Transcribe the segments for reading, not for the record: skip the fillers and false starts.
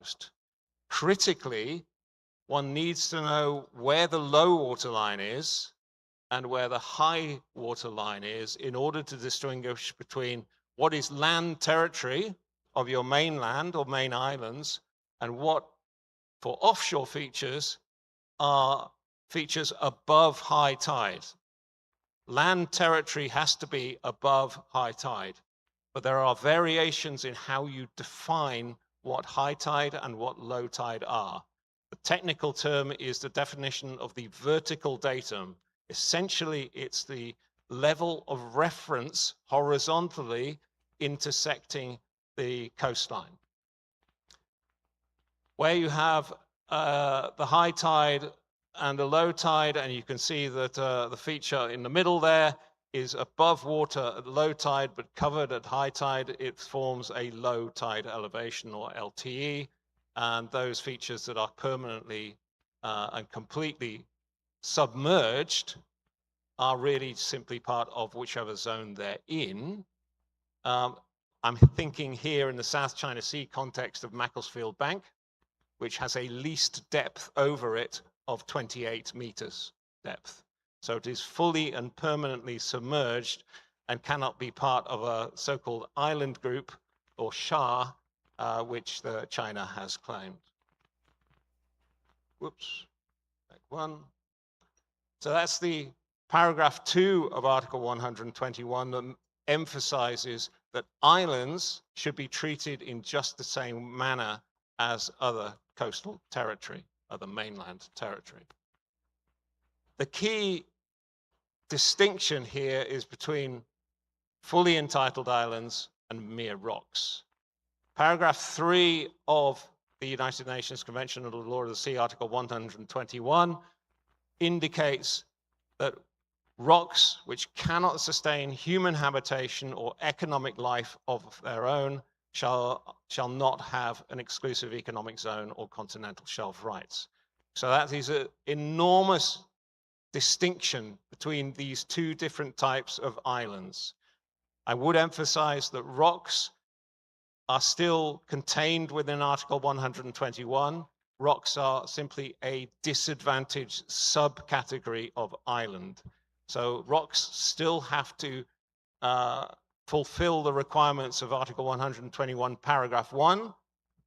coast. Critically, one needs to know where the low water line is and where the high water line is in order to distinguish between what is land territory of your mainland or main islands and what, for offshore features, are features above high tide. Land territory has to be above high tide, but there are variations in how you define what high tide and what low tide are. The technical term is the definition of the vertical datum. Essentially, it's the level of reference horizontally intersecting the coastline. Where you have the high tide and the low tide, and you can see that the feature in the middle there is above water at low tide, but covered at high tide, it forms a low tide elevation, or LTE, and those features that are permanently and completely submerged are really simply part of whichever zone they're in. I'm thinking here in the South China Sea context of Macclesfield Bank, which has a least depth over it of 28 meters depth. So it is fully and permanently submerged and cannot be part of a so-called island group, or SHA, which China has claimed. Whoops, back one. So that's the paragraph 2 of Article 121 that emphasizes that islands should be treated in just the same manner as other coastal territory, other mainland territory. The key distinction here is between fully entitled islands and mere rocks. Paragraph 3 of the United Nations Convention on the Law of the Sea, Article 121, indicates that rocks which cannot sustain human habitation or economic life of their own shall not have an exclusive economic zone or continental shelf rights. So that is an enormous distinction between these two different types of islands. I would emphasize that rocks are still contained within Article 121. Rocks are simply a disadvantaged subcategory of island. So rocks still have to fulfill the requirements of Article 121, paragraph 1.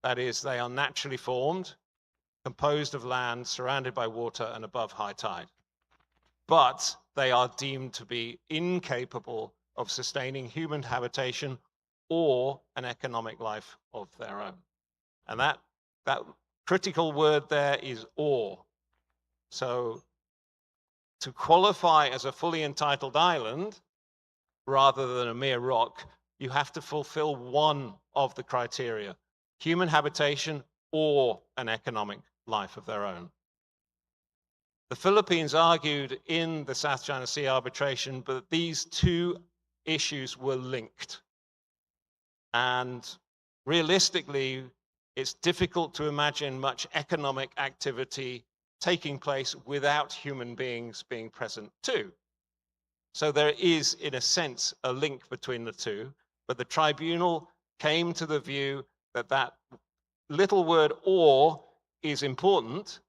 That is, they are naturally formed, composed of land, surrounded by water, and above high tide. But they are deemed to be incapable of sustaining human habitation or an economic life of their own. And that critical word there is or. So to qualify as a fully entitled island, rather than a mere rock, you have to fulfill one of the criteria: human habitation or an economic life of their own. The Philippines argued in the South China Sea arbitration, but these two issues were linked. And realistically, it's difficult to imagine much economic activity taking place without human beings being present too. So there is, in a sense, a link between the two, but the tribunal came to the view that that little word or is important,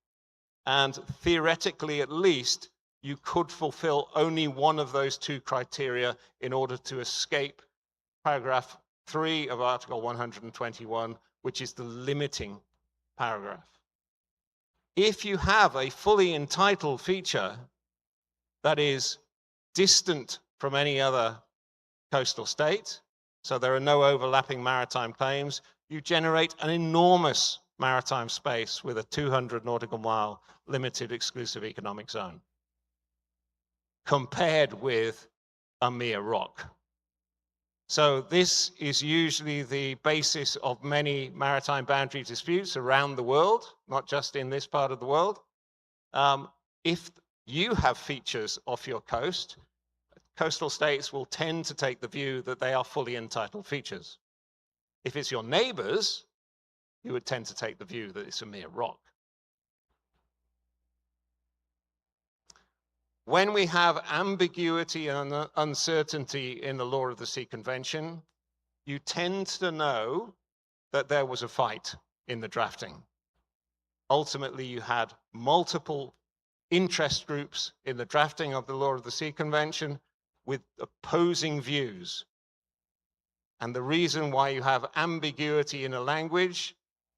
and theoretically at least, you could fulfill only one of those two criteria in order to escape paragraph 3 of Article 121, which is the limiting paragraph. If you have a fully entitled feature that is distant from any other coastal state, so there are no overlapping maritime claims, you generate an enormous maritime space with a 200 nautical mile limited exclusive economic zone, compared with a mere rock. So this is usually the basis of many maritime boundary disputes around the world, not just in this part of the world. If you have features off your coast, coastal states will tend to take the view that they are fully entitled features. If it's your neighbors, you would tend to take the view that it's a mere rock. When we have ambiguity and uncertainty in the Law of the Sea Convention, you tend to know that there was a fight in the drafting. Ultimately, you had multiple interest groups in the drafting of the Law of the Sea Convention with opposing views. And the reason why you have ambiguity in a language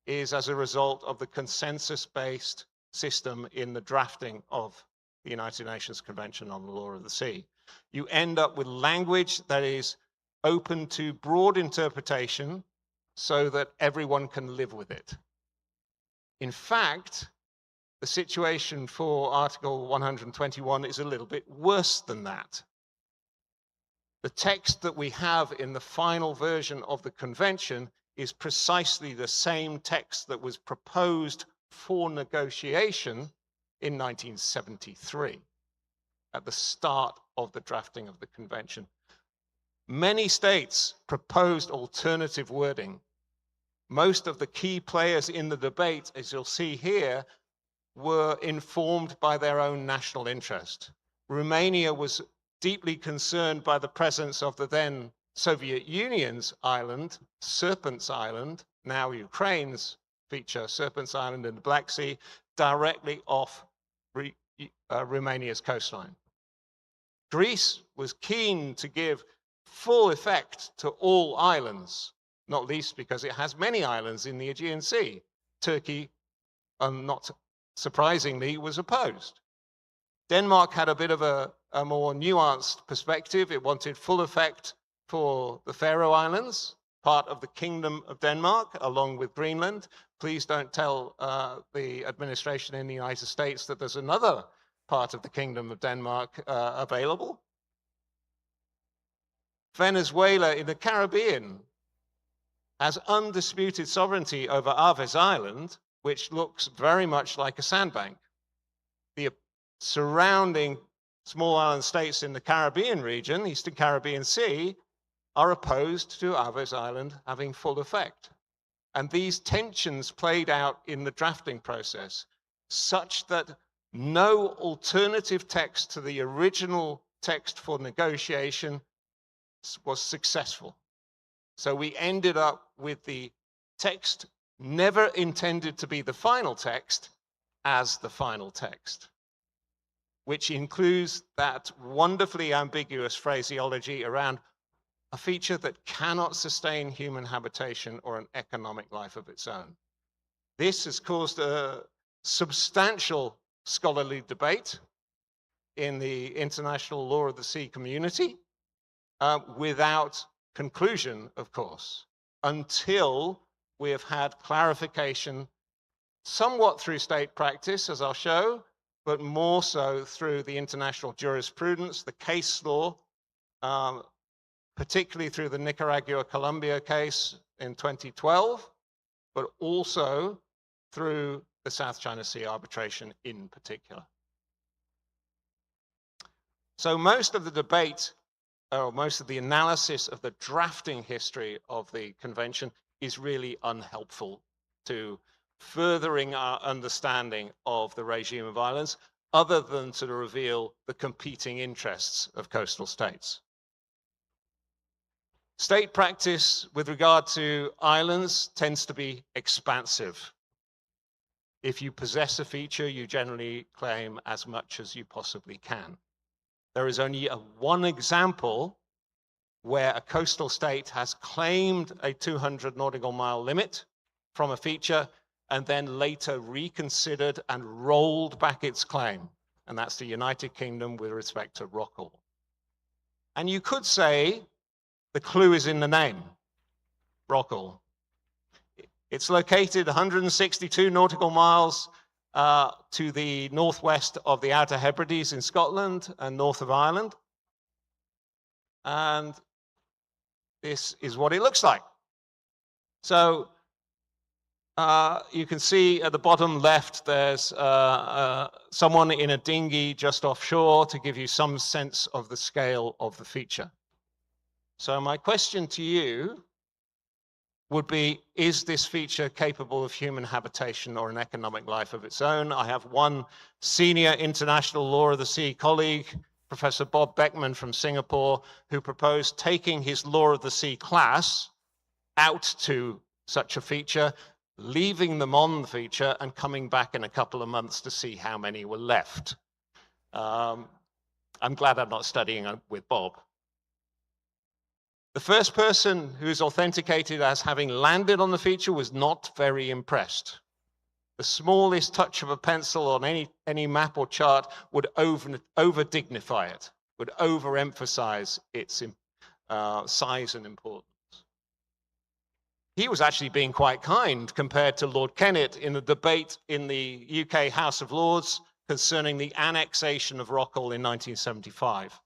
is as a result of the consensus-based system in the drafting of the United Nations Convention on the Law of the Sea. You end up with language that is open to broad interpretation so that everyone can live with it. In fact, the situation for Article 121 is a little bit worse than that. The text that we have in the final version of the convention is precisely the same text that was proposed for negotiation in 1973, at the start of the drafting of the convention. Many states proposed alternative wording. Most of the key players in the debate, as you'll see here, were informed by their own national interest. Romania was deeply concerned by the presence of the then Soviet Union's island, Serpent's Island, now Ukraine's feature, Serpent's Island in the Black Sea, directly off Romania's coastline. Greece was keen to give full effect to all islands, not least because it has many islands in the Aegean Sea. Turkey, not surprisingly, was opposed. Denmark had a bit of a more nuanced perspective. It wanted full effect for the Faroe Islands, part of the Kingdom of Denmark, along with Greenland. Please don't tell the administration in the United States that there's another part of the Kingdom of Denmark available. Venezuela in the Caribbean has undisputed sovereignty over Aves Island, which looks very much like a sandbank. The surrounding small island states in the Caribbean region, Eastern Caribbean Sea, are opposed to Aves Island having full effect. And these tensions played out in the drafting process, such that no alternative text to the original text for negotiation was successful. So we ended up with the text never intended to be the final text as the final text, which includes that wonderfully ambiguous phraseology around a feature that cannot sustain human habitation or an economic life of its own. This has caused a substantial scholarly debate in the international law of the sea community, without conclusion, of course, until we have had clarification, somewhat through state practice, as I'll show, but more so through the international jurisprudence, the case law, particularly through the Nicaragua-Colombia case in 2012, but also through the South China Sea arbitration in particular. So most of the debate, or most of the analysis of the drafting history of the convention is really unhelpful to furthering our understanding of the regime of islands, other than to reveal the competing interests of coastal states. State practice with regard to islands tends to be expansive. If you possess a feature, you generally claim as much as you possibly can. There is only one example where a coastal state has claimed a 200 nautical mile limit from a feature and then later reconsidered and rolled back its claim. And that's the United Kingdom with respect to Rockall. And you could say the clue is in the name, Rockall. It's located 162 nautical miles to the northwest of the Outer Hebrides in Scotland and north of Ireland. And this is what it looks like. So you can see at the bottom left, there's someone in a dinghy just offshore to give you some sense of the scale of the feature. So my question to you would be, is this feature capable of human habitation or an economic life of its own? I have one senior international law of the sea colleague, Professor Bob Beckman from Singapore, who proposed taking his law of the sea class out to such a feature, leaving them on the feature and coming back in a couple of months to see how many were left. I'm glad I'm not studying with Bob. The first person who's authenticated as having landed on the feature was not very impressed. The smallest touch of a pencil on any map or chart would over-dignify it, would overemphasize its size and importance. He was actually being quite kind compared to Lord Kennet in a debate in the UK House of Lords concerning the annexation of Rockall in 1975.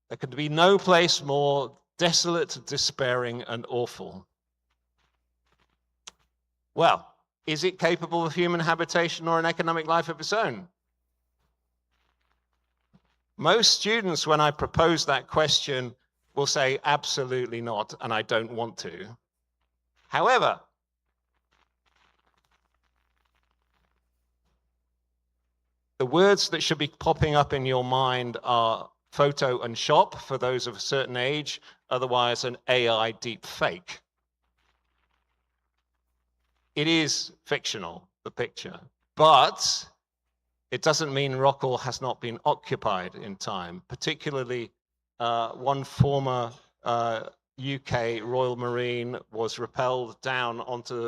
There could be no place more desolate, despairing, and awful. Well, is it capable of human habitation or an economic life of its own? Most students, when I propose that question, will say absolutely not, and I don't want to. However, the words that should be popping up in your mind are photo and shop for those of a certain age, otherwise an AI deep fake. It is fictional, the picture, but it doesn't mean Rockall has not been occupied in time, particularly one former UK Royal Marine was rappelled down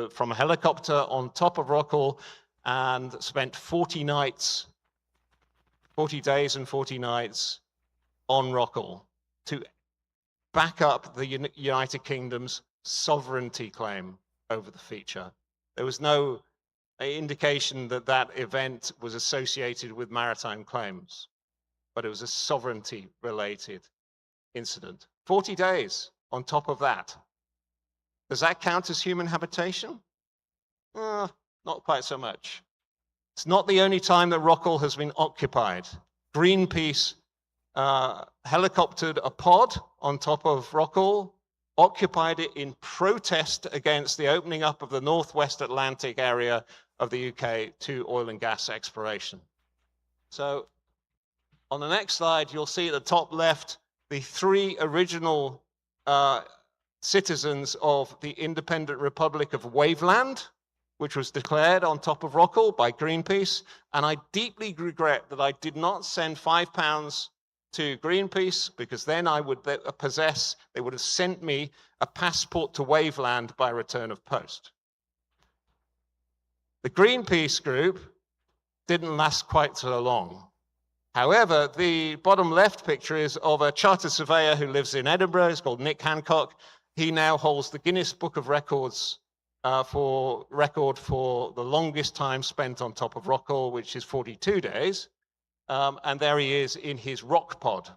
from a helicopter on top of Rockall and spent 40 days and 40 nights on Rockall to back up the United Kingdom's sovereignty claim over the feature. There was no indication that that event was associated with maritime claims, but it was a sovereignty-related incident. 40 days on top of that. Does that count as human habitation? Not quite so much. It's not the only time that Rockall has been occupied. Greenpeace helicoptered a pod on top of Rockall, occupied it in protest against the opening up of the Northwest Atlantic area of the UK to oil and gas exploration. So on the next slide, you'll see at the top left, the 3 original citizens of the Independent Republic of Waveland, which was declared on top of Rockall by Greenpeace. And I deeply regret that I did not send £5 to Greenpeace, because then I would they would have sent me a passport to Waveland by return of post. The Greenpeace group didn't last quite so long. However, the bottom left picture is of a chartered surveyor who lives in Edinburgh. He's called Nick Hancock. He now holds the Guinness Book of Records for the longest time spent on top of Rockall, which is 42 days. And there he is in his rock pod,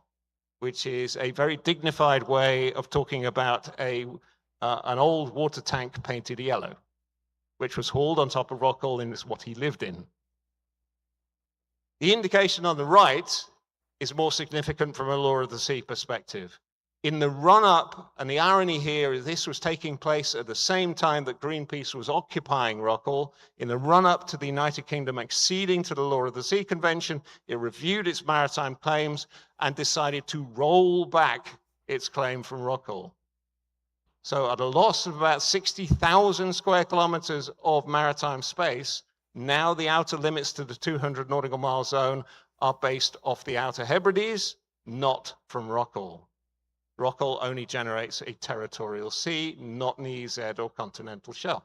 which is a very dignified way of talking about an old water tank painted yellow, which was hauled on top of Rockall and is what he lived in. The indication on the right is more significant from a law of the sea perspective. In the run-up, and the irony here is this was taking place at the same time that Greenpeace was occupying Rockall. In the run-up to the United Kingdom acceding to the Law of the Sea Convention, it reviewed its maritime claims and decided to roll back its claim from Rockall. So at a loss of about 60,000 square kilometers of maritime space, now the outer limits to the 200 nautical mile zone are based off the Outer Hebrides, not from Rockall. Rockall only generates a territorial sea, not an EEZ or continental shelf.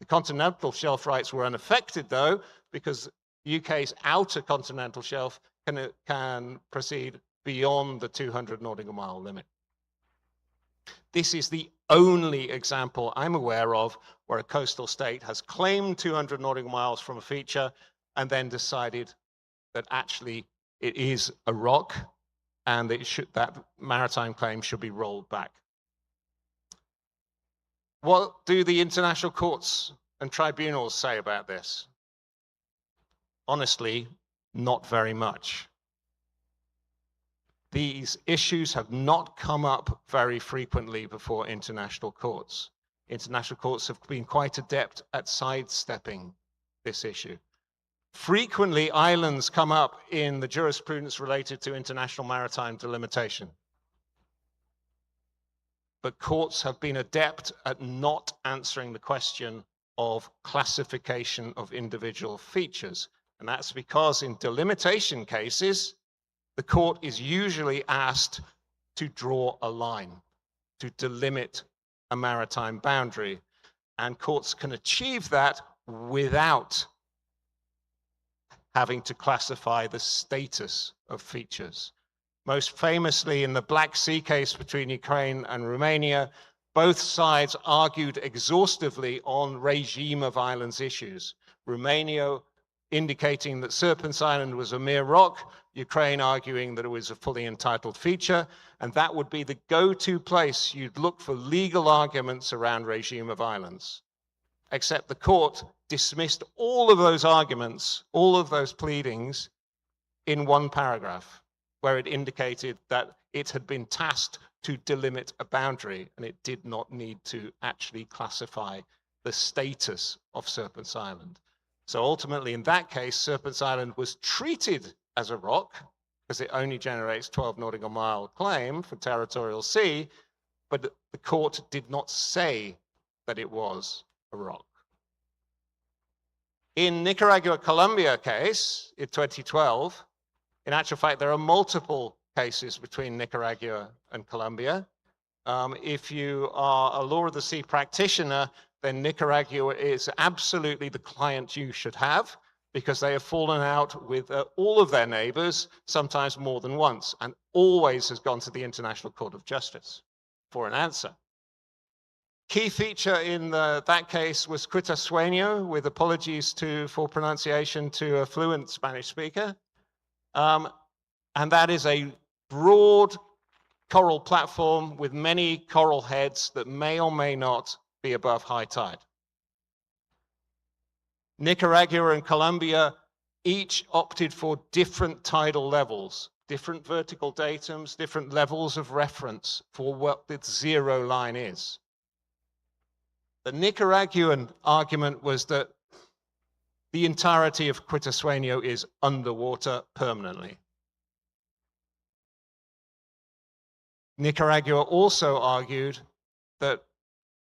The continental shelf rights were unaffected, though, because UK's outer continental shelf can proceed beyond the 200 nautical mile limit. This is the only example I'm aware of where a coastal state has claimed 200 nautical miles from a feature and then decided that actually it is a rock and that maritime claim should be rolled back. What do the international courts and tribunals say about this? Honestly, not very much. These issues have not come up very frequently before international courts. International courts have been quite adept at sidestepping this issue. Frequently, islands come up in the jurisprudence related to international maritime delimitation. but courts have been adept at not answering the question of classification of individual features. And that's because in delimitation cases, the court is usually asked to draw a line, to delimit a maritime boundary. And courts can achieve that without having to classify the status of features. Most famously in the Black Sea case between Ukraine and Romania, both sides argued exhaustively on regime of islands issues. Romania indicating that Serpent's Island was a mere rock, Ukraine arguing that it was a fully entitled feature, and that would be the go-to place you'd look for legal arguments around regime of islands. Except the court dismissed all of those arguments, all of those pleadings, in one paragraph, where it indicated that it had been tasked to delimit a boundary, and it did not need to actually classify the status of Serpent's Island. So ultimately, in that case, Serpent's Island was treated as a rock, because it only generates 12 nautical mile claim for territorial sea, but the court did not say that it was a rock. In Nicaragua-Colombia case, in 2012, in actual fact, there are multiple cases between Nicaragua and Colombia. If you are a law of the sea practitioner, then Nicaragua is absolutely the client you should have, because they have fallen out with all of their neighbors, sometimes more than once, and always has gone to the International Court of Justice for an answer. Key feature in that case was Quitasueño, with apologies for pronunciation to a fluent Spanish speaker. And that is a broad coral platform with many coral heads that may or may not be above high tide. Nicaragua and Colombia each opted for different tidal levels, different vertical datums, different levels of reference for what the zero line is. The Nicaraguan argument was that the entirety of Quitasueño is underwater permanently. Nicaragua also argued that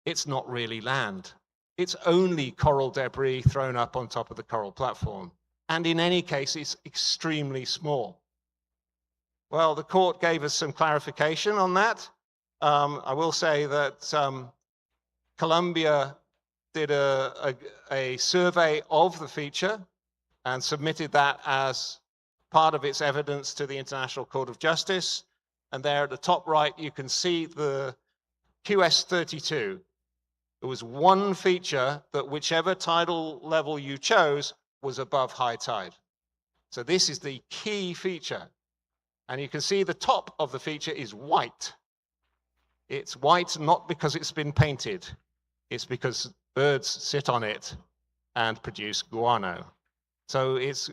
it's not really land. It's only coral debris thrown up on top of the coral platform. And in any case, it's extremely small. Well, the court gave us some clarification on that. I will say that Colombia did a survey of the feature and submitted that as part of its evidence to the International Court of Justice. And there at the top right, you can see the QS32. There was one feature that whichever tidal level you chose was above high tide. So this is the key feature. And you can see the top of the feature is white. It's white not because it's been painted. It's because birds sit on it and produce guano. So it's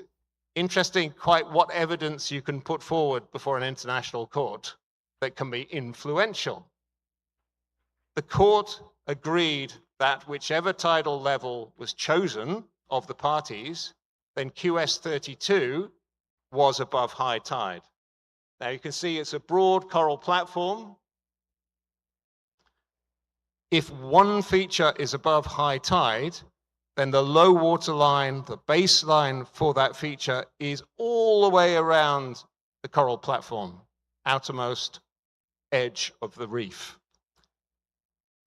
interesting quite what evidence you can put forward before an international court that can be influential. The court agreed that whichever tidal level was chosen of the parties, then QS32 was above high tide. Now you can see it's a broad coral platform. If one feature is above high tide, then the low water line, the baseline for that feature, is all the way around the coral platform, outermost edge of the reef.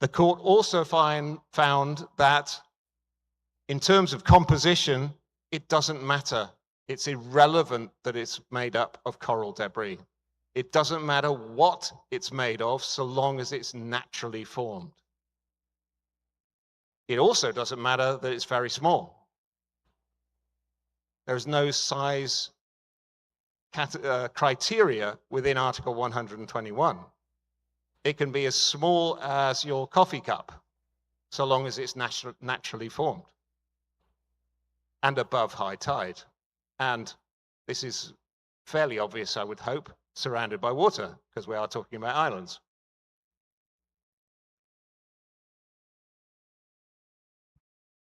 The court also found that in terms of composition, it doesn't matter. It's irrelevant that it's made up of coral debris. It doesn't matter what it's made of, so long as it's naturally formed. It also doesn't matter that it's very small. There's no size criteria within Article 121. It can be as small as your coffee cup, so long as it's naturally formed and above high tide. And this is fairly obvious, I would hope, surrounded by water, because we are talking about islands.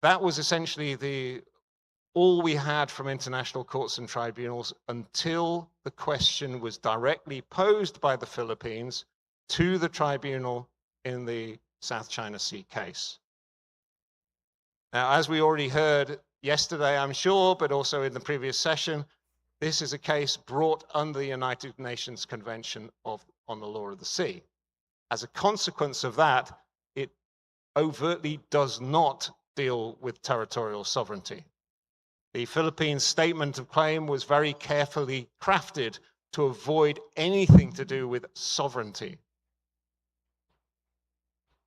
That was essentially all we had from international courts and tribunals until the question was directly posed by the Philippines to the tribunal in the South China Sea case. Now, as we already heard yesterday, I'm sure, but also in the previous session, this is a case brought under the United Nations Convention on the Law of the Sea. As a consequence of that, it overtly does not deal with territorial sovereignty. The Philippines statement of claim was very carefully crafted to avoid anything to do with sovereignty.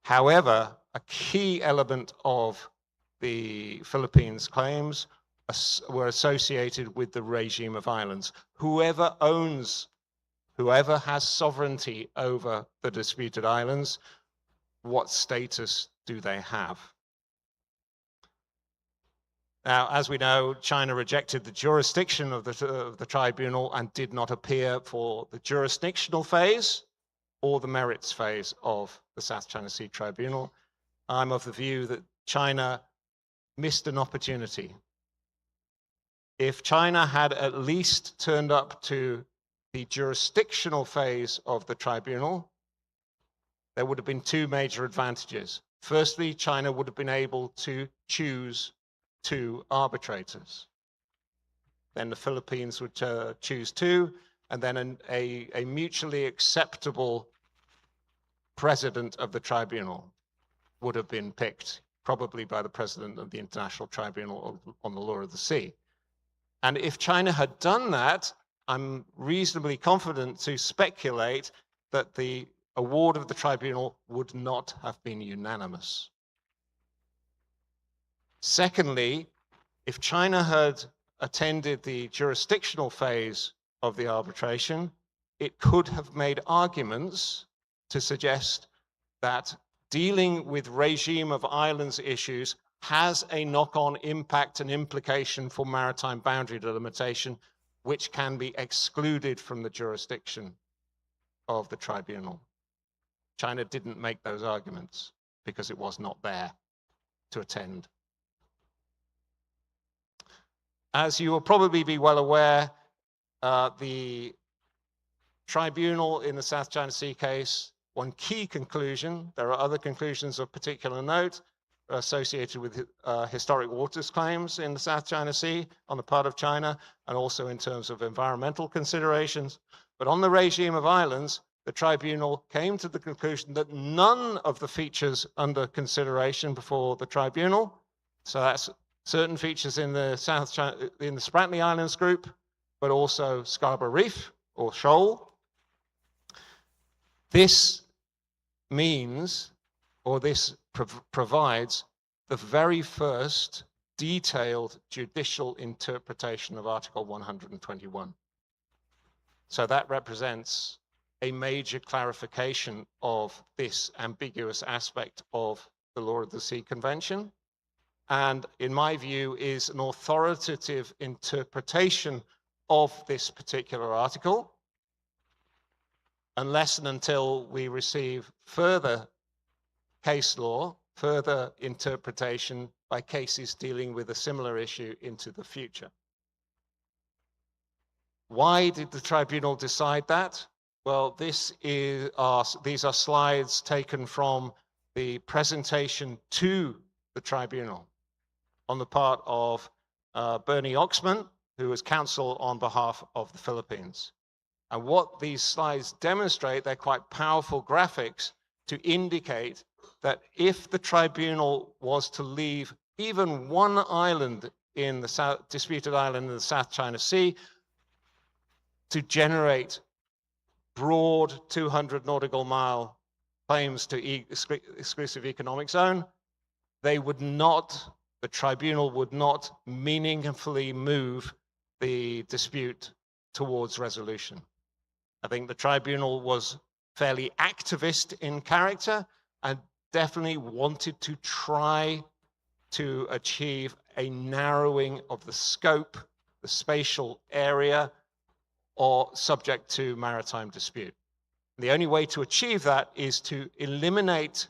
However, a key element of the Philippines claims were associated with the regime of islands. Whoever has sovereignty over the disputed islands, what status do they have? Now, as we know, China rejected the jurisdiction of the tribunal and did not appear for the jurisdictional phase or the merits phase of the South China Sea Tribunal. I'm of the view that China missed an opportunity. If China had at least turned up to the jurisdictional phase of the tribunal, there would have been two major advantages. Firstly, China would have been able to choose two arbitrators. Then the Philippines would choose two, and then a mutually acceptable president of the tribunal would have been picked, probably by the president of the International Tribunal on the Law of the Sea. And if China had done that, I'm reasonably confident to speculate that the award of the tribunal would not have been unanimous. Secondly, if China had attended the jurisdictional phase of the arbitration, it could have made arguments to suggest that dealing with regime of islands issues has a knock-on impact and implication for maritime boundary delimitation, which can be excluded from the jurisdiction of the tribunal. China didn't make those arguments because it was not there to attend. As you will probably be well aware, the tribunal in the South China Sea case, one key conclusion, there are other conclusions of particular note, associated with historic waters claims in the South China Sea on the part of China, and also in terms of environmental considerations. But on the regime of islands, the tribunal came to the conclusion that none of the features under consideration before the tribunal, so that's certain features in the South China, in the Spratly Islands group, but also Scarborough Reef or Shoal. This means, or this provides the very first detailed judicial interpretation of Article 121. So that represents a major clarification of this ambiguous aspect of the Law of the Sea Convention, and in my view is an authoritative interpretation of this particular article, unless and until we receive further case law, further interpretation by cases dealing with a similar issue into the future. Why did the tribunal decide that? Well, these are slides taken from the presentation to the tribunal on the part of Bernie Oxman, who was counsel on behalf of the Philippines. And what these slides demonstrate, they're quite powerful graphics to indicate that if the tribunal was to leave even one island in the disputed island in the South China Sea to generate broad 200 nautical mile claims to exclusive economic zone, the tribunal would not meaningfully move the dispute towards resolution. I think the tribunal was fairly activist in character and definitely wanted to try to achieve a narrowing of the scope, the spatial area, or subject to maritime dispute. The only way to achieve that is to eliminate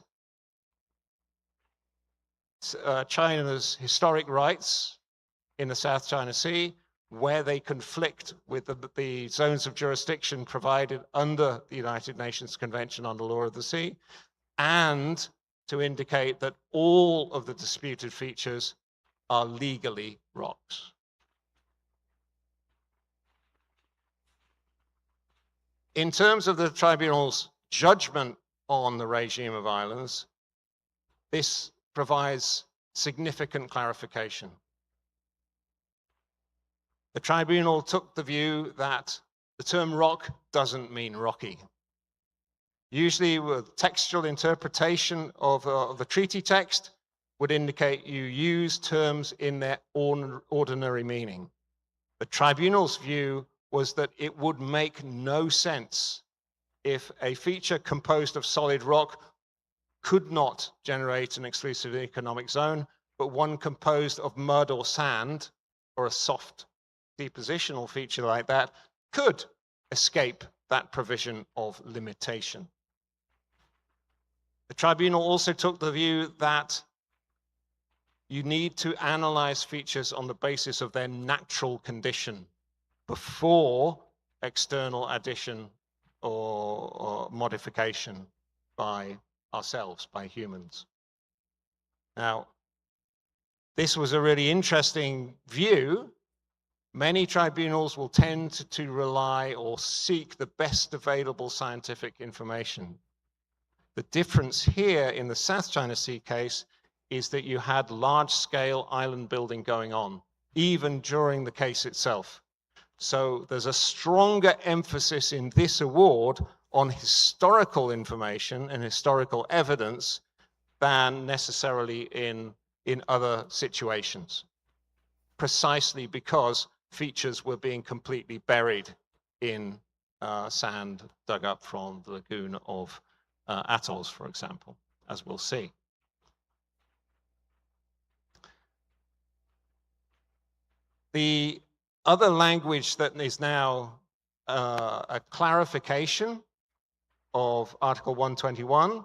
China's historic rights in the South China Sea, where they conflict with the zones of jurisdiction provided under the United Nations Convention on the Law of the Sea, and to indicate that all of the disputed features are legally rocks. In terms of the tribunal's judgment on the regime of islands, this provides significant clarification. The tribunal took the view that the term rock doesn't mean rocky. Usually, with textual interpretation of the treaty text would indicate you use terms in their ordinary meaning. The tribunal's view was that it would make no sense if a feature composed of solid rock could not generate an exclusive economic zone, but one composed of mud or sand, or a soft depositional feature like that, could escape that provision of limitation. The tribunal also took the view that you need to analyze features on the basis of their natural condition before external addition or modification by ourselves, by humans. Now, this was a really interesting view. Many tribunals will tend to rely or seek the best available scientific information. The difference here in the South China Sea case is that you had large-scale island building going on, even during the case itself. So there's a stronger emphasis in this award on historical information and historical evidence than necessarily in other situations, precisely because features were being completely buried in sand dug up from the lagoon of atolls, for example, as we'll see. The other language that is now a clarification of Article 121,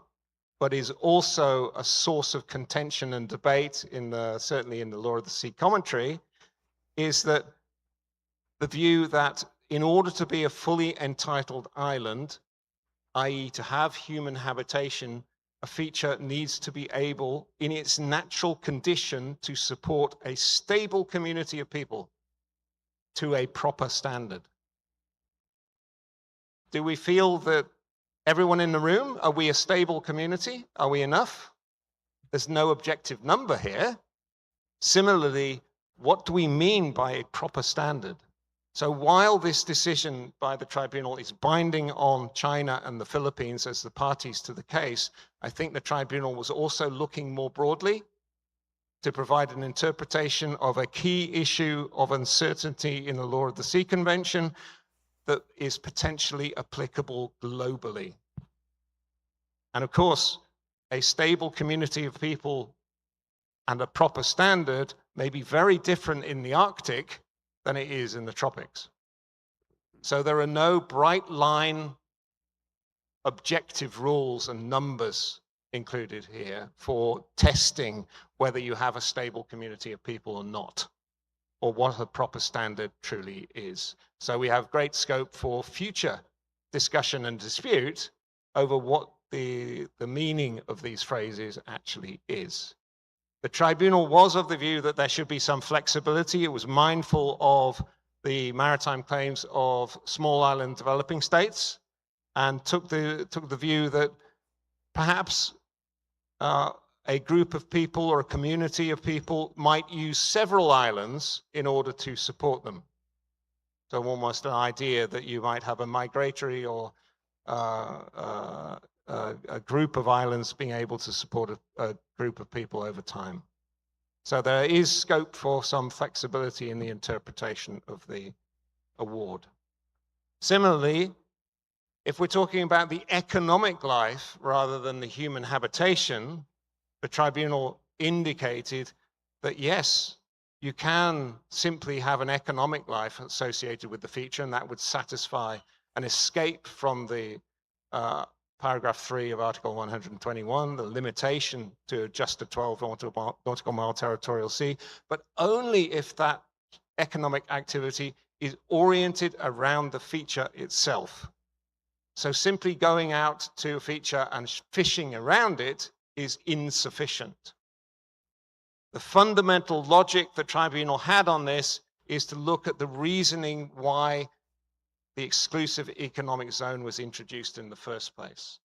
but is also a source of contention and debate certainly in the Law of the Sea commentary, is that the view that in order to be a fully entitled island, i.e. to have human habitation, a feature needs to be able, in its natural condition, to support a stable community of people to a proper standard. Do we feel that everyone in the room, are we a stable community? Are we enough? There's no objective number here. Similarly, what do we mean by a proper standard? So while this decision by the tribunal is binding on China and the Philippines as the parties to the case, I think the tribunal was also looking more broadly to provide an interpretation of a key issue of uncertainty in the Law of the Sea Convention that is potentially applicable globally. And of course, a stable community of people and a proper standard may be very different in the Arctic than it is in the tropics. So there are no bright line objective rules and numbers included here for testing whether you have a stable community of people or not, or what a proper standard truly is. So we have great scope for future discussion and dispute over what the meaning of these phrases actually is. The tribunal was of the view that there should be some flexibility. It was mindful of the maritime claims of small island developing states and took the view that perhaps a group of people or a community of people might use several islands in order to support them. So almost an idea that you might have a migratory or a group of islands being able to support a group of people over time. So there is scope for some flexibility in the interpretation of the award. Similarly, if we're talking about the economic life rather than the human habitation, the tribunal indicated that yes, you can simply have an economic life associated with the feature, and that would satisfy an escape from the paragraph 3 of Article 121, the limitation to just a 12 nautical mile territorial sea, but only if that economic activity is oriented around the feature itself. So simply going out to a feature and fishing around it is insufficient. The fundamental logic the tribunal had on this is to look at the reasoning why the exclusive economic zone was introduced in the first place.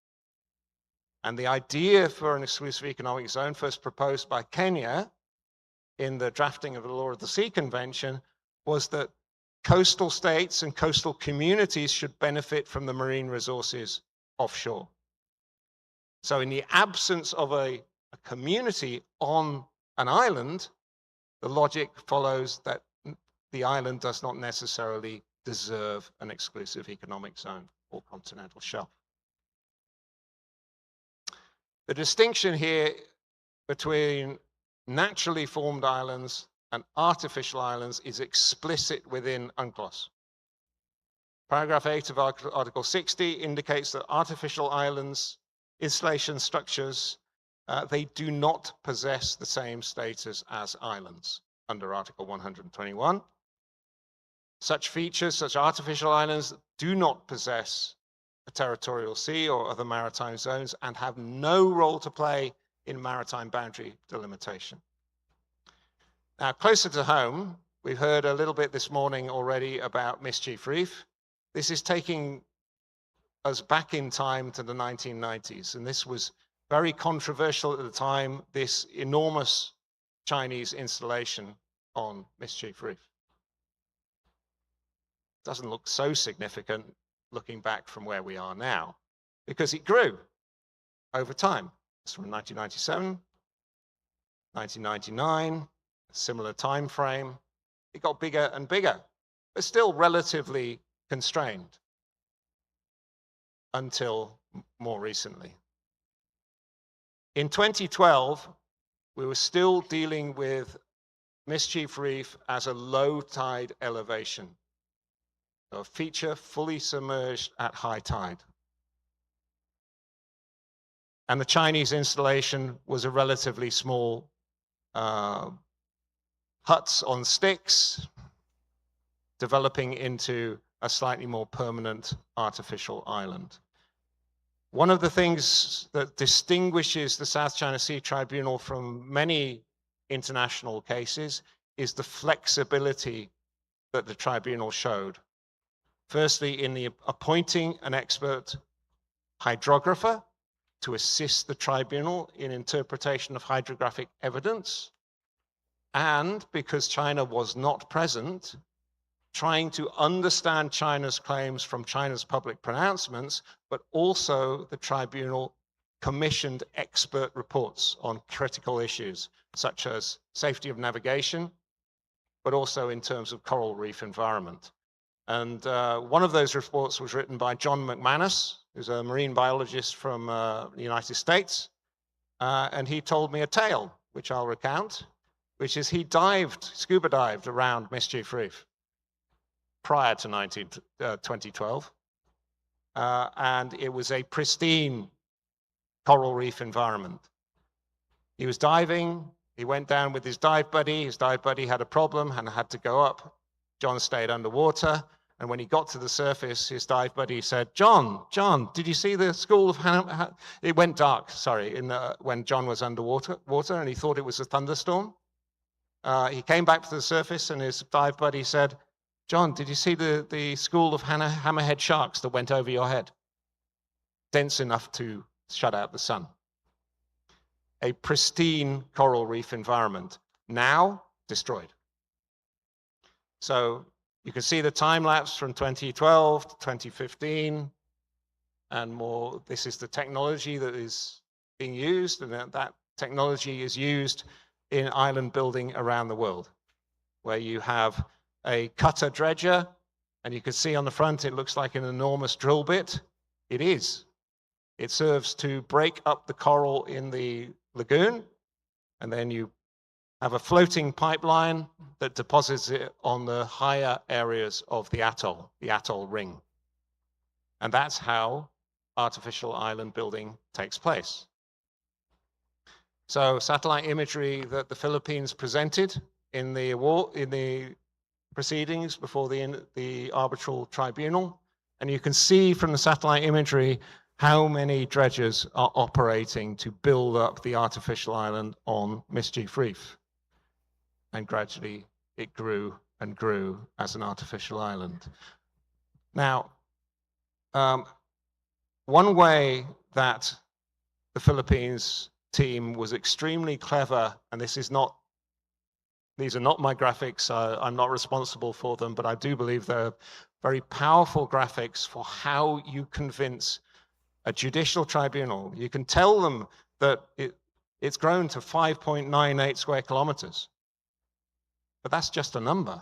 And the idea for an exclusive economic zone, first proposed by Kenya in the drafting of the Law of the Sea Convention, was that coastal states and coastal communities should benefit from the marine resources offshore. So in the absence of a community on an island, the logic follows that the island does not necessarily deserve an exclusive economic zone or continental shelf. The distinction here between naturally formed islands and artificial islands is explicit within UNCLOS. Paragraph 8 of Article 60 indicates that artificial islands, installation structures, they do not possess the same status as islands under Article 121. Such features, such artificial islands, do not possess a territorial sea or other maritime zones and have no role to play in maritime boundary delimitation. Now, closer to home, we've heard a little bit this morning already about Mischief Reef. This is taking us back in time to the 1990s, and this was very controversial at the time, this enormous Chinese installation on Mischief Reef. Doesn't look so significant looking back from where we are now, because it grew over time. It's from 1997, 1999, a similar time frame. It got bigger and bigger, but still relatively constrained until more recently. In 2012, we were still dealing with Mischief Reef as a low tide elevation, a feature fully submerged at high tide. And the Chinese installation was a relatively small huts on sticks, developing into a slightly more permanent artificial island. One of the things that distinguishes the South China Sea Tribunal from many international cases is the flexibility that the tribunal showed. Firstly, in the appointing an expert hydrographer to assist the tribunal in interpretation of hydrographic evidence, and because China was not present, trying to understand China's claims from China's public pronouncements, but also the tribunal commissioned expert reports on critical issues, such as safety of navigation, but also in terms of coral reef environment. And one of those reports was written by John McManus, who's a marine biologist from the United States. And he told me a tale, which I'll recount, which is he scuba dived around Mischief Reef prior to 2012. And it was a pristine coral reef environment. He was diving, he went down with his dive buddy had a problem and had to go up. John stayed underwater, and when he got to the surface, his dive buddy said, John, did you see the school of Hannah? It went dark, sorry, when John was underwater, and he thought it was a thunderstorm. He came back to the surface, and his dive buddy said, John, did you see the school of hammerhead sharks that went over your head? Dense enough to shut out the sun. A pristine coral reef environment, now destroyed. So you can see the time lapse from 2012 to 2015 and more. This is the technology that is being used, and that technology is used in island building around the world, where you have a cutter dredger, and you can see on the front it looks like an enormous drill bit. It is. It serves to break up the coral in the lagoon, and then you have a floating pipeline that deposits it on the higher areas of the atoll ring. And that's how artificial island building takes place. So satellite imagery that the Philippines presented in the proceedings before the Arbitral Tribunal, And you can see from the satellite imagery how many dredgers are operating to build up the artificial island on Mischief Reef. And gradually it grew and grew as an artificial island. Now, one way that the Philippines team was extremely clever, and these are not my graphics, I'm not responsible for them, but I do believe they're very powerful graphics for how you convince a judicial tribunal. You can tell them that it's grown to 5.98 square kilometers, but that's just a number.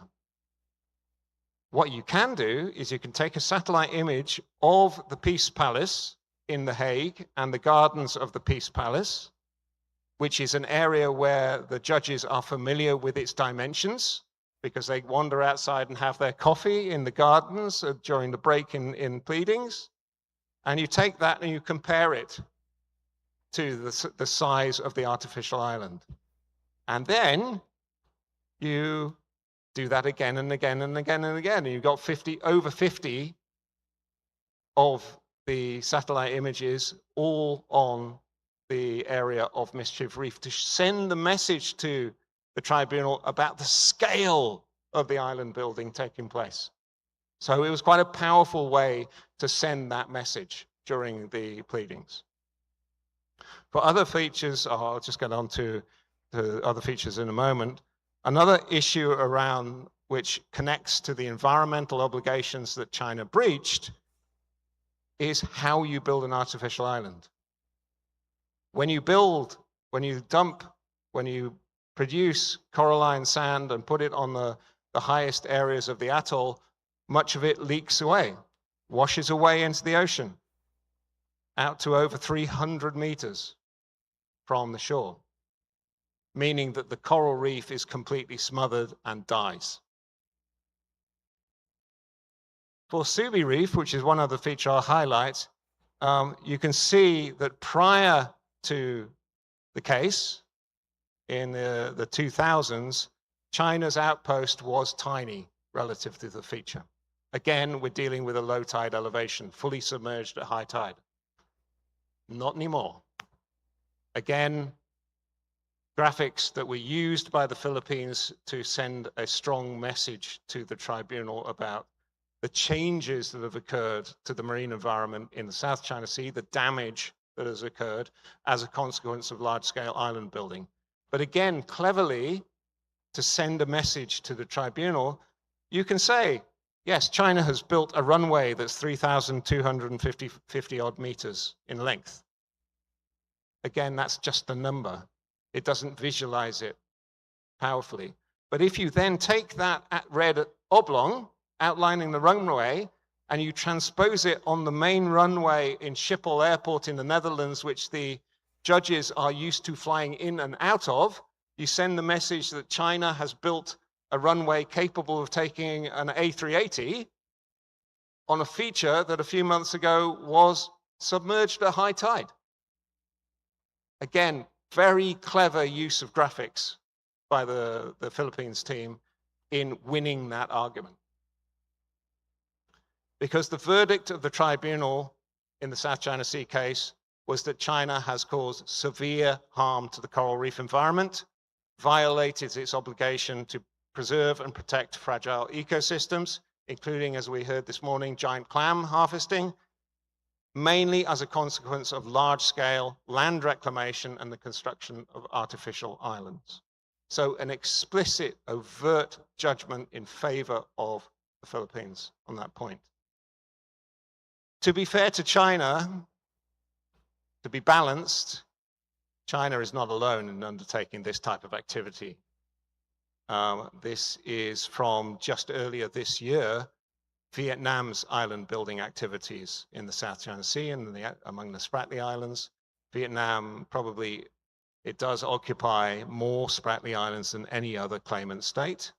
What you can do is you can take a satellite image of the Peace Palace in The Hague and the gardens of the Peace Palace, which is an area where the judges are familiar with its dimensions because they wander outside and have their coffee in the gardens during the break in pleadings. And you take that and you compare it to the size of the artificial island. And then you do that again and again and again and again. And you've got over 50 of the satellite images all on the area of Mischief Reef to send the message to the tribunal about the scale of the island building taking place. So it was quite a powerful way to send that message during the pleadings. For other features, I'll just get on to the other features in a moment. Another issue around which connects to the environmental obligations that China breached is how you build an artificial island. When you produce coralline sand and put it on the highest areas of the atoll, much of it leaks away, washes away into the ocean, out to over 300 meters from the shore, meaning that the coral reef is completely smothered and dies. For Subi Reef, which is one other feature I'll highlight, you can see that prior to the case in the 2000s, China's outpost was tiny relative to the feature. Again, we're dealing with a low tide elevation, fully submerged at high tide. Not anymore. Again, graphics that were used by the Philippines to send a strong message to the tribunal about the changes that have occurred to the marine environment in the South China Sea, the damage that has occurred as a consequence of large-scale island building. But again, cleverly, to send a message to the tribunal, you can say, yes, China has built a runway that's 3,250 odd meters in length. Again, that's just a number. It doesn't visualize it powerfully. But if you then take that red oblong, outlining the runway, and you transpose it on the main runway in Schiphol Airport in the Netherlands, which the judges are used to flying in and out of, you send the message that China has built a runway capable of taking an A380 on a feature that a few months ago was submerged at high tide. Again, very clever use of graphics by the Philippines team in winning that argument. Because the verdict of the tribunal in the South China Sea case was that China has caused severe harm to the coral reef environment, violated its obligation to preserve and protect fragile ecosystems, including, as we heard this morning, giant clam harvesting, mainly as a consequence of large-scale land reclamation and the construction of artificial islands. So an explicit, overt judgment in favor of the Philippines on that point. To be fair to China, to be balanced, China is not alone in undertaking this type of activity. This is from just earlier this year, Vietnam's island building activities in the South China Sea and among the Spratly Islands. Vietnam probably, it does occupy more Spratly Islands than any other claimant state.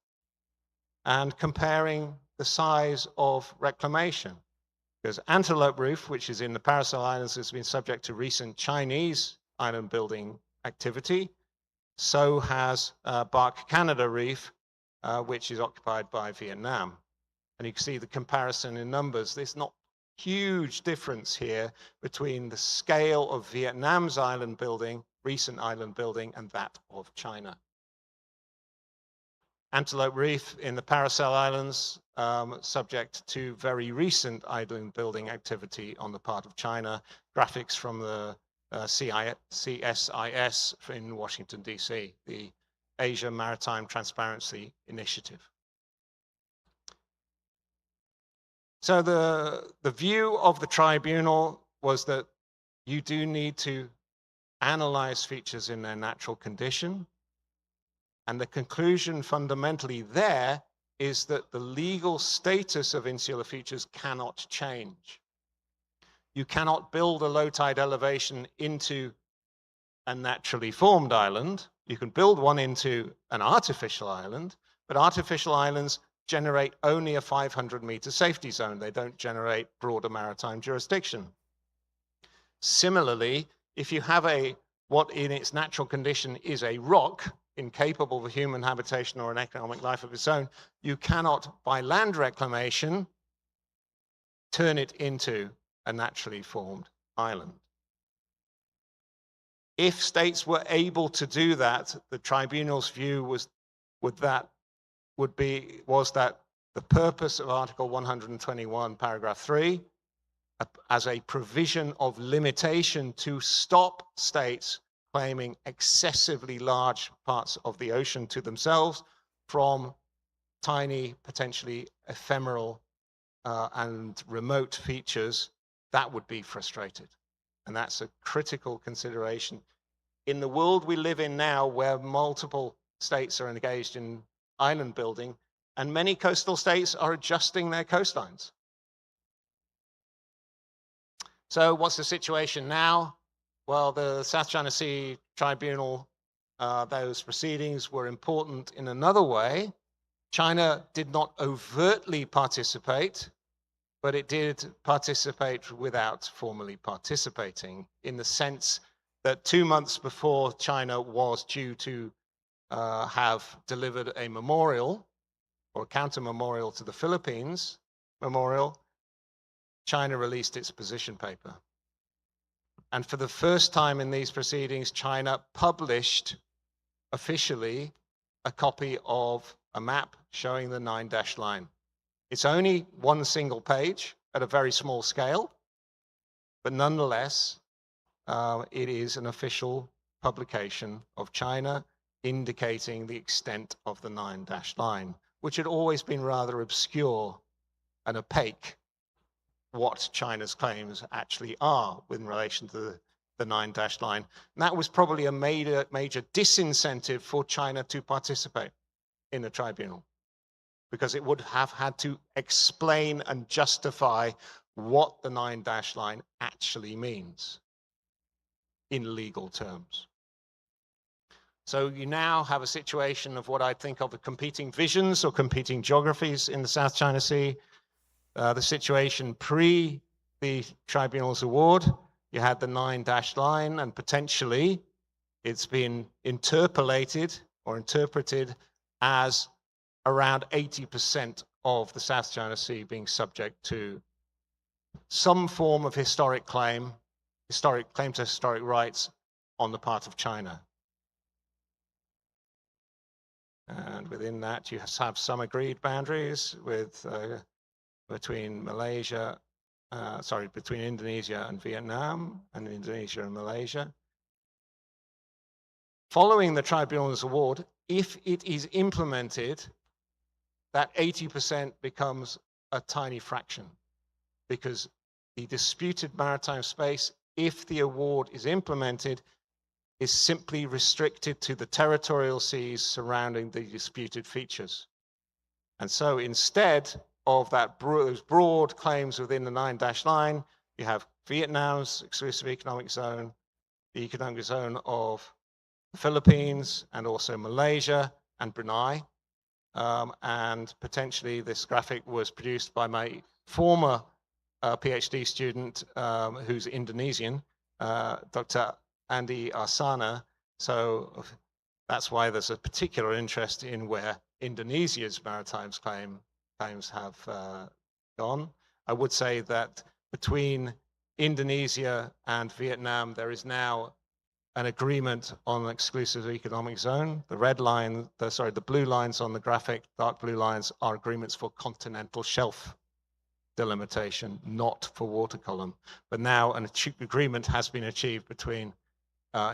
And comparing the size of reclamation. Because Antelope Reef, which is in the Paracel Islands, has been subject to recent Chinese island building activity. So has Bark Canada Reef, which is occupied by Vietnam. And you can see the comparison in numbers. There's not huge difference here between the scale of Vietnam's island building, recent island building, and that of China. Antelope Reef in the Paracel Islands, subject to very recent island building activity on the part of China. Graphics from the CSIS in Washington, D.C., the Asia Maritime Transparency Initiative. So the view of the tribunal was that you do need to analyze features in their natural condition. And the conclusion fundamentally there is that the legal status of insular features cannot change. You cannot build a low tide elevation into a naturally formed island. You can build one into an artificial island, but artificial islands generate only a 500-meter safety zone. They don't generate broader maritime jurisdiction. Similarly, if you have what in its natural condition is a rock, incapable of human habitation or an economic life of its own, you cannot, by land reclamation, turn it into a naturally formed island. If states were able to do that, the tribunal's view was that the purpose of Article 121, paragraph 3, as a provision of limitation to stop states claiming excessively large parts of the ocean to themselves from tiny, potentially ephemeral and remote features, that would be frustrated. And that's a critical consideration. In the world we live in now, where multiple states are engaged in island building, and many coastal states are adjusting their coastlines. So what's the situation now? Well, the South China Sea Tribunal, those proceedings were important in another way. China did not overtly participate, but it did participate without formally participating, in the sense that 2 months before China was due to have delivered a memorial or a counter memorial to the Philippines memorial, China released its position paper. And for the first time in these proceedings, China published officially a copy of a map showing the 9-dash line. It's only one single page at a very small scale, but nonetheless, it is an official publication of China indicating the extent of the 9-dash line, which had always been rather obscure and opaque what China's claims actually are in relation to the 9-dash line. And that was probably a major disincentive for China to participate in the tribunal, because it would have had to explain and justify what the 9-dash line actually means in legal terms. So you now have a situation of what I think of as competing visions or competing geographies in the South China Sea. The situation pre the tribunal's award, you had the 9-dash line, and potentially it's been interpolated or interpreted as around 80% of the South China Sea being subject to some form of historic claim to historic rights on the part of China. And within that, you have some agreed boundaries with between Indonesia and Vietnam, and Indonesia and Malaysia. Following the tribunal's award, if it is implemented, that 80% becomes a tiny fraction, because the disputed maritime space, if the award is implemented, is simply restricted to the territorial seas surrounding the disputed features. And so instead of those broad claims within the 9-dash line, you have Vietnam's exclusive economic zone, the economic zone of the Philippines, and also Malaysia and Brunei. And potentially this graphic was produced by my former PhD student, who's Indonesian, Dr. Andi Arsana. So that's why there's a particular interest in where Indonesia's maritime claims have gone. I would say that between Indonesia and Vietnam, there is now an agreement on an exclusive economic zone. The red line, the blue lines on the graphic, dark blue lines, are agreements for continental shelf delimitation, not for water column. But now an agreement has been achieved between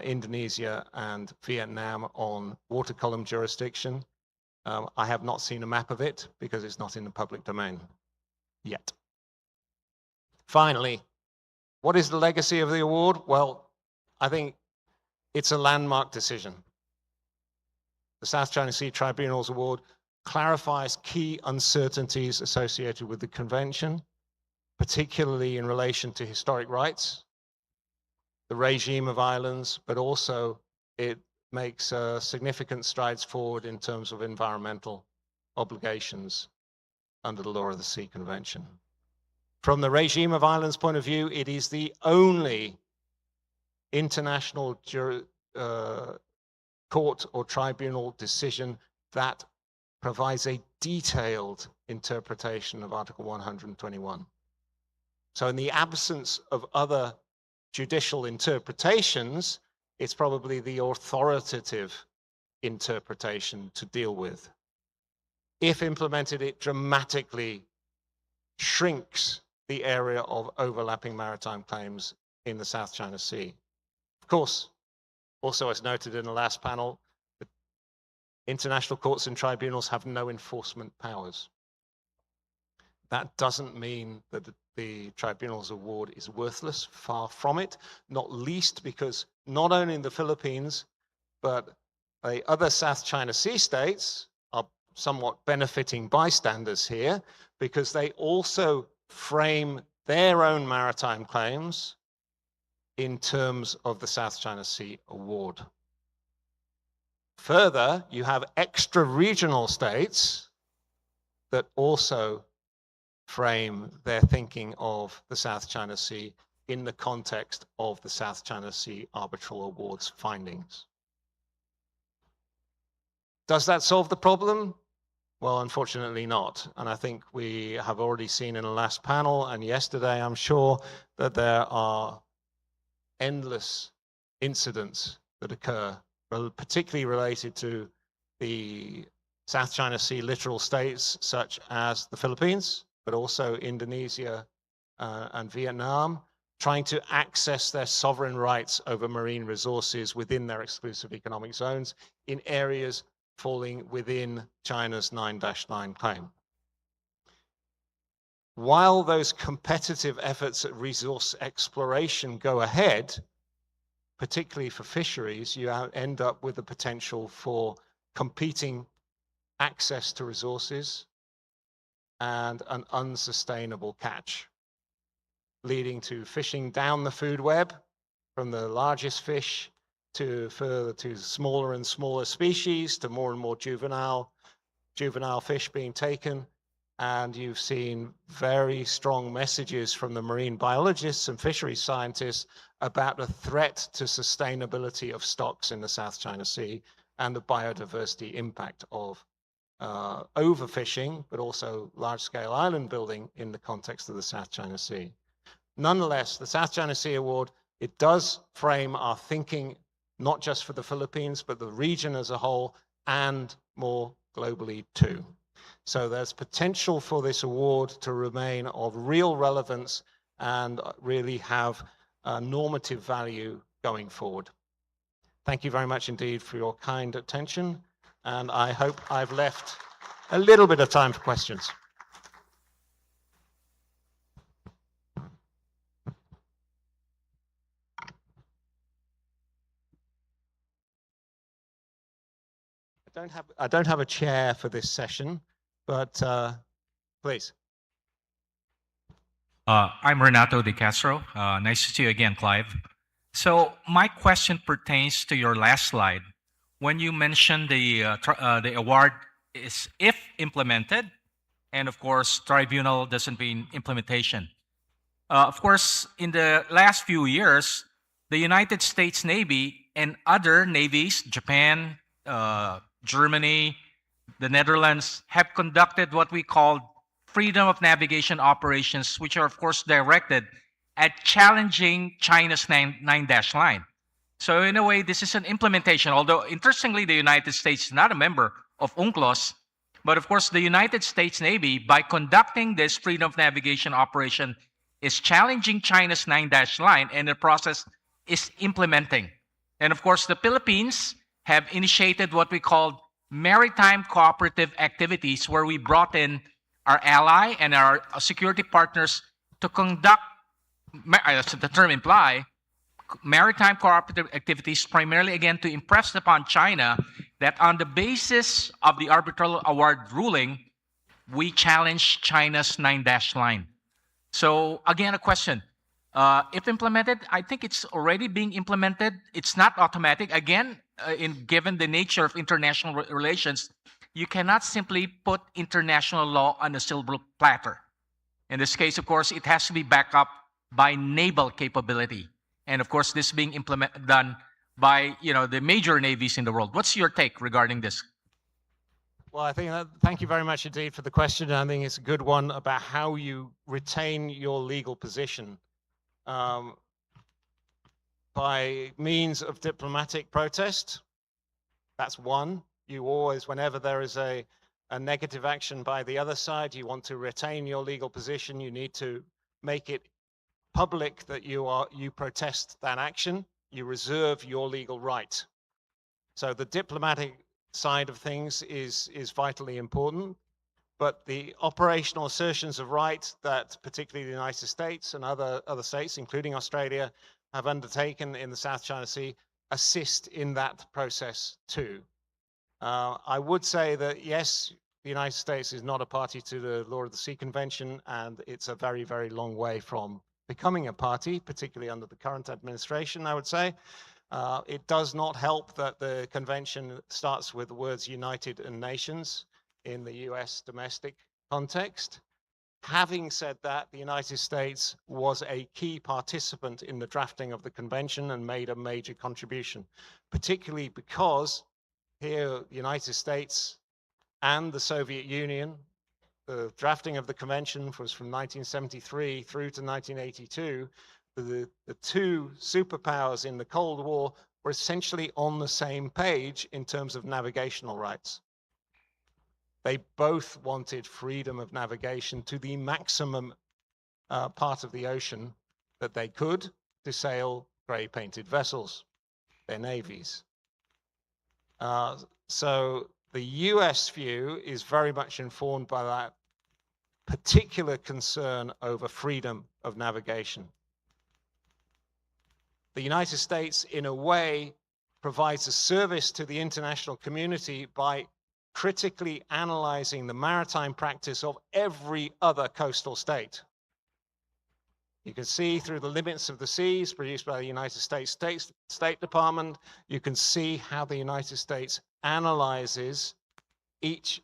Indonesia and Vietnam on water column jurisdiction. I have not seen a map of it because it's not in the public domain yet. Finally, what is the legacy of the award? Well, I think it's a landmark decision. The South China Sea Tribunal's award clarifies key uncertainties associated with the convention, particularly in relation to historic rights, the regime of islands, but also it makes significant strides forward in terms of environmental obligations under the law of the sea convention. From the regime of islands point of view, it is the only international court or tribunal decision that provides a detailed interpretation of Article 121. So in the absence of other judicial interpretations, it's probably the authoritative interpretation to deal with. If implemented, it dramatically shrinks the area of overlapping maritime claims in the South China Sea. Of course, also as noted in the last panel, the international courts and tribunals have no enforcement powers. That doesn't mean that the tribunal's award is worthless, far from it, not least because not only in the Philippines, but the other South China Sea states are somewhat benefiting bystanders here because they also frame their own maritime claims in terms of the South China Sea award. Further, you have extra-regional states that also frame their thinking of the South China Sea in the context of the South China Sea Arbitral Awards findings. Does that solve the problem? Well, unfortunately not. And I think we have already seen in the last panel and yesterday, I'm sure, that there are endless incidents that occur, particularly related to the South China Sea littoral states such as the Philippines, but also Indonesia and Vietnam, trying to access their sovereign rights over marine resources within their exclusive economic zones in areas falling within China's 9-9 claim. While those competitive efforts at resource exploration go ahead, particularly for fisheries, you end up with the potential for competing access to resources and an unsustainable catch, leading to fishing down the food web from the largest fish to further to smaller and smaller species, to more and more juvenile fish being taken. And you've seen very strong messages from the marine biologists and fisheries scientists about the threat to sustainability of stocks in the South China Sea and the biodiversity impact of overfishing, but also large-scale island building in the context of the South China Sea. Nonetheless, the South China Sea Award, it does frame our thinking, not just for the Philippines, but the region as a whole, and more globally too. So there's potential for this award to remain of real relevance and really have normative value going forward. Thank you very much indeed for your kind attention, and I hope I've left a little bit of time for questions. I don't have a chair for this session, but please. I'm Renato De Castro. Nice to see you again, Clive. So my question pertains to your last slide. When you mentioned the award is if implemented, and of course, tribunal doesn't mean implementation. Of course, in the last few years, the United States Navy and other navies, Japan, Germany, the Netherlands, have conducted what we call freedom of navigation operations, which are, of course, directed at challenging China's nine-dash line. So in a way, this is an implementation, although interestingly, the United States is not a member of UNCLOS, but of course, the United States Navy, by conducting this freedom of navigation operation, is challenging China's nine-dash line, and the process is implementing. And of course, the Philippines have initiated what we call maritime cooperative activities, where we brought in our ally and our security partners to conduct, as the term implies, maritime cooperative activities, primarily again to impress upon China that on the basis of the arbitral award ruling, we challenge China's nine-dash line. So again, a question. If implemented, I think it's already being implemented. It's not automatic. Again, given the nature of international relations, you cannot simply put international law on a silver platter. In this case, of course, it has to be backed up by naval capability. And of course, this being done by the major navies in the world. What's your take regarding this? Well, I think thank you very much indeed for the question. I think it's a good one about how you retain your legal position by means of diplomatic protest. That's one. You always, whenever there is a negative action by the other side, you want to retain your legal position. You need to make it public that you protest that action. You reserve your legal right. So the diplomatic side of things is vitally important, but the operational assertions of right that particularly the United States and other states, including Australia, have undertaken in the South China Sea assist in that process too. I would say that yes, the United States is not a party to the Law of the Sea Convention, and it's a very, very long way from becoming a party, particularly under the current administration, I would say. It does not help that the convention starts with the words United and Nations in the US domestic context. Having said that, the United States was a key participant in the drafting of the convention and made a major contribution, particularly because here, the United States and the Soviet Union, the drafting of the convention was from 1973 through to 1982. The two superpowers in the Cold War were essentially on the same page in terms of navigational rights. They both wanted freedom of navigation to the maximum part of the ocean that they could to sail gray-painted vessels, their navies. So the US view is very much informed by that particular concern over freedom of navigation. The United States, in a way, provides a service to the international community by critically analyzing the maritime practice of every other coastal state. You can see through the limits of the seas produced by the United States State Department, you can see how the United States analyzes each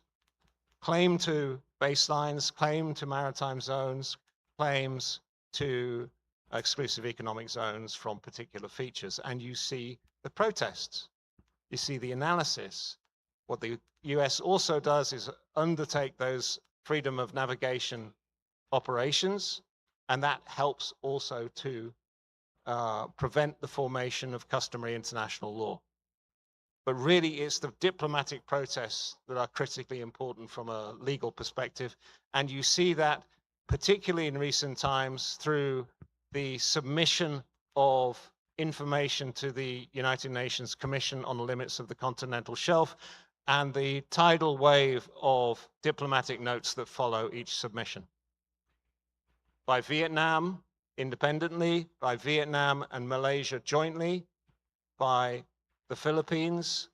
claim to baselines, claim to maritime zones, claims to exclusive economic zones from particular features. And you see the protests, you see the analysis. What the US also does is undertake those freedom of navigation operations, and that helps also to prevent the formation of customary international law. But really, it's the diplomatic protests that are critically important from a legal perspective. And you see that particularly in recent times through the submission of information to the United Nations Commission on the Limits of the Continental Shelf and the tidal wave of diplomatic notes that follow each submission. By Vietnam independently, by Vietnam and Malaysia jointly, by the Philippines,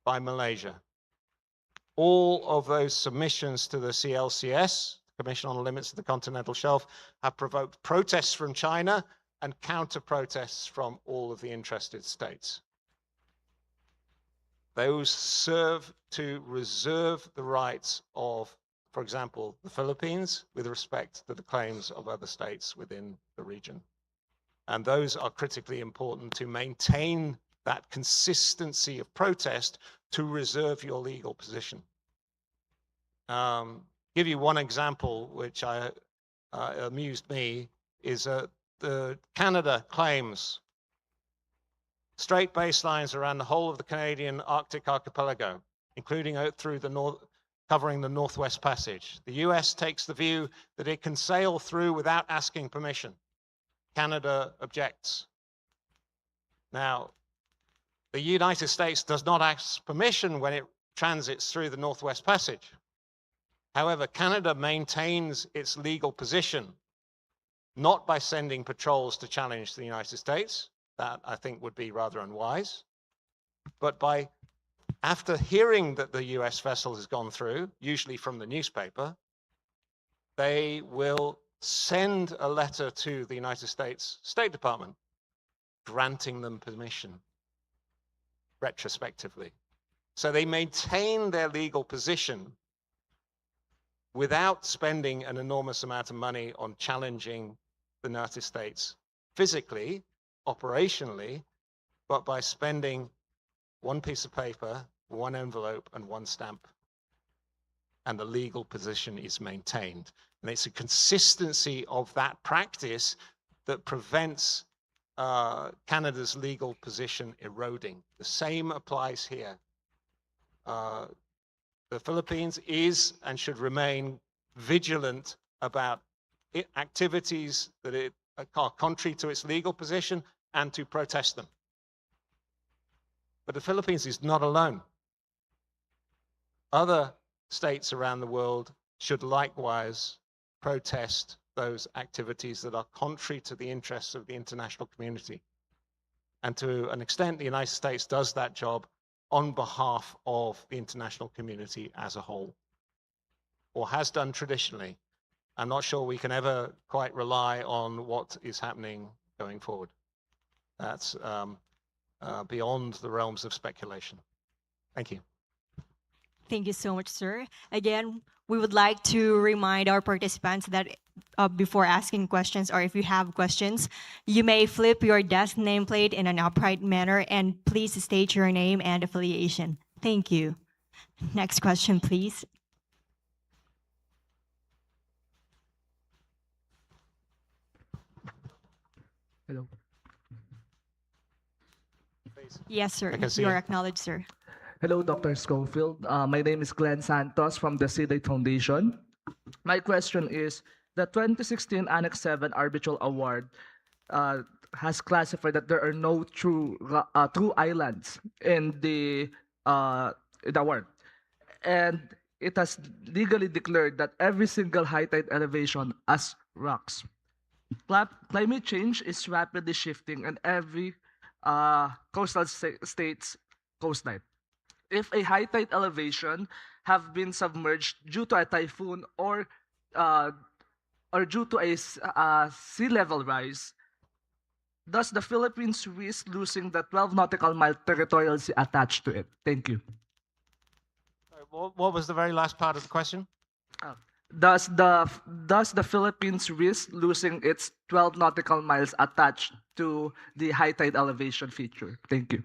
by Malaysia. All of those submissions to the CLCS, Commission on the Limits of the Continental Shelf, have provoked protests from China and counter-protests from all of the interested states. Those serve to reserve the rights of, for example, the Philippines with respect to the claims of other states within the region. And those are critically important to maintain that consistency of protest to reserve your legal position. give you one example, which amused me, is the Canada claims straight baselines around the whole of the Canadian Arctic archipelago, including out through the north, covering the Northwest Passage. The US takes the view that it can sail through without asking permission. Canada objects. Now, the United States does not ask permission when it transits through the Northwest Passage. However, Canada maintains its legal position, not by sending patrols to challenge the United States. That, I think, would be rather unwise. But by, after hearing that the US vessel has gone through, usually from the newspaper, they will send a letter to the United States State Department granting them permission retrospectively. So they maintain their legal position without spending an enormous amount of money on challenging the United States physically, operationally, but by spending one piece of paper, one envelope, and one stamp. And the legal position is maintained. And it's a consistency of that practice that prevents Canada's legal position eroding. The same applies here. The Philippines is and should remain vigilant about activities that are contrary to its legal position and to protest them. But the Philippines is not alone. Other states around the world should likewise protest those activities that are contrary to the interests of the international community. And to an extent, the United States does that job on behalf of the international community as a whole, or has done traditionally. I'm not sure we can ever quite rely on what is happening going forward. That's beyond the realms of speculation. Thank you. Thank you so much, sir. Again, we would like to remind our participants that before asking questions, or if you have questions, you may flip your desk nameplate in an upright manner, and please state your name and affiliation. Thank you. Next question, please. Hello. Please. Yes, sir. I can see You are you. acknowledged, sir. Hello, Dr. Schofield. My name is Glenn Santos from the CDATE Foundation. My question is, the 2016 Annex 7 Arbitral Award has classified that there are no true islands in the award. And it has legally declared that every single high tide elevation as rocks. Climate change is rapidly shifting and every coastal state's coastline. If a high tide elevation have been submerged due to a typhoon or due to a sea level rise, does the Philippines risk losing the 12 nautical mile territorial sea attached to it? Thank you. What was the very last part of the question? Does the Philippines risk losing its 12 nautical miles attached to the high tide elevation feature? Thank you.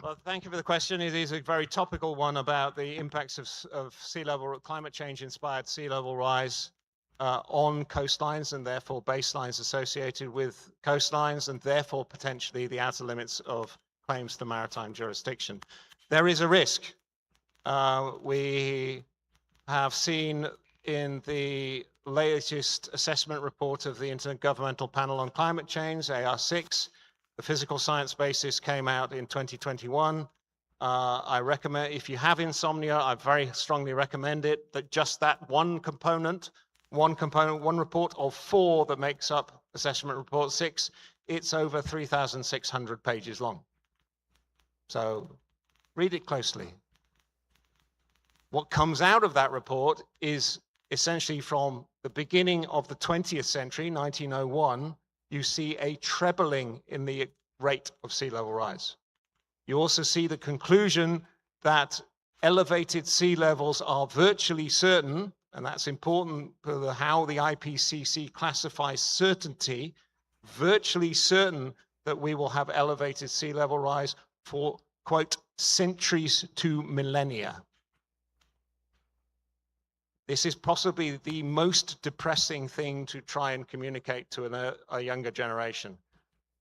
Well, thank you for the question. It is a very topical one about the impacts of sea level, climate change inspired sea level rise on coastlines, and therefore baselines associated with coastlines, and therefore potentially the outer limits of claims to maritime jurisdiction. There is a risk. We have seen in the latest assessment report of the Intergovernmental Panel on Climate Change, AR6, the physical science basis came out in 2021. I recommend, if you have insomnia, I very strongly recommend it, that just that one report of 4 that makes up assessment report 6, it's over 3,600 pages long. So read it closely. What comes out of that report is essentially from the beginning of the 20th century, 1901, you see a trebling in the rate of sea level rise. You also see the conclusion that elevated sea levels are virtually certain, and that's important for how the IPCC classifies certainty, virtually certain that we will have elevated sea level rise for, quote, centuries to millennia. This is possibly the most depressing thing to try and communicate to a younger generation.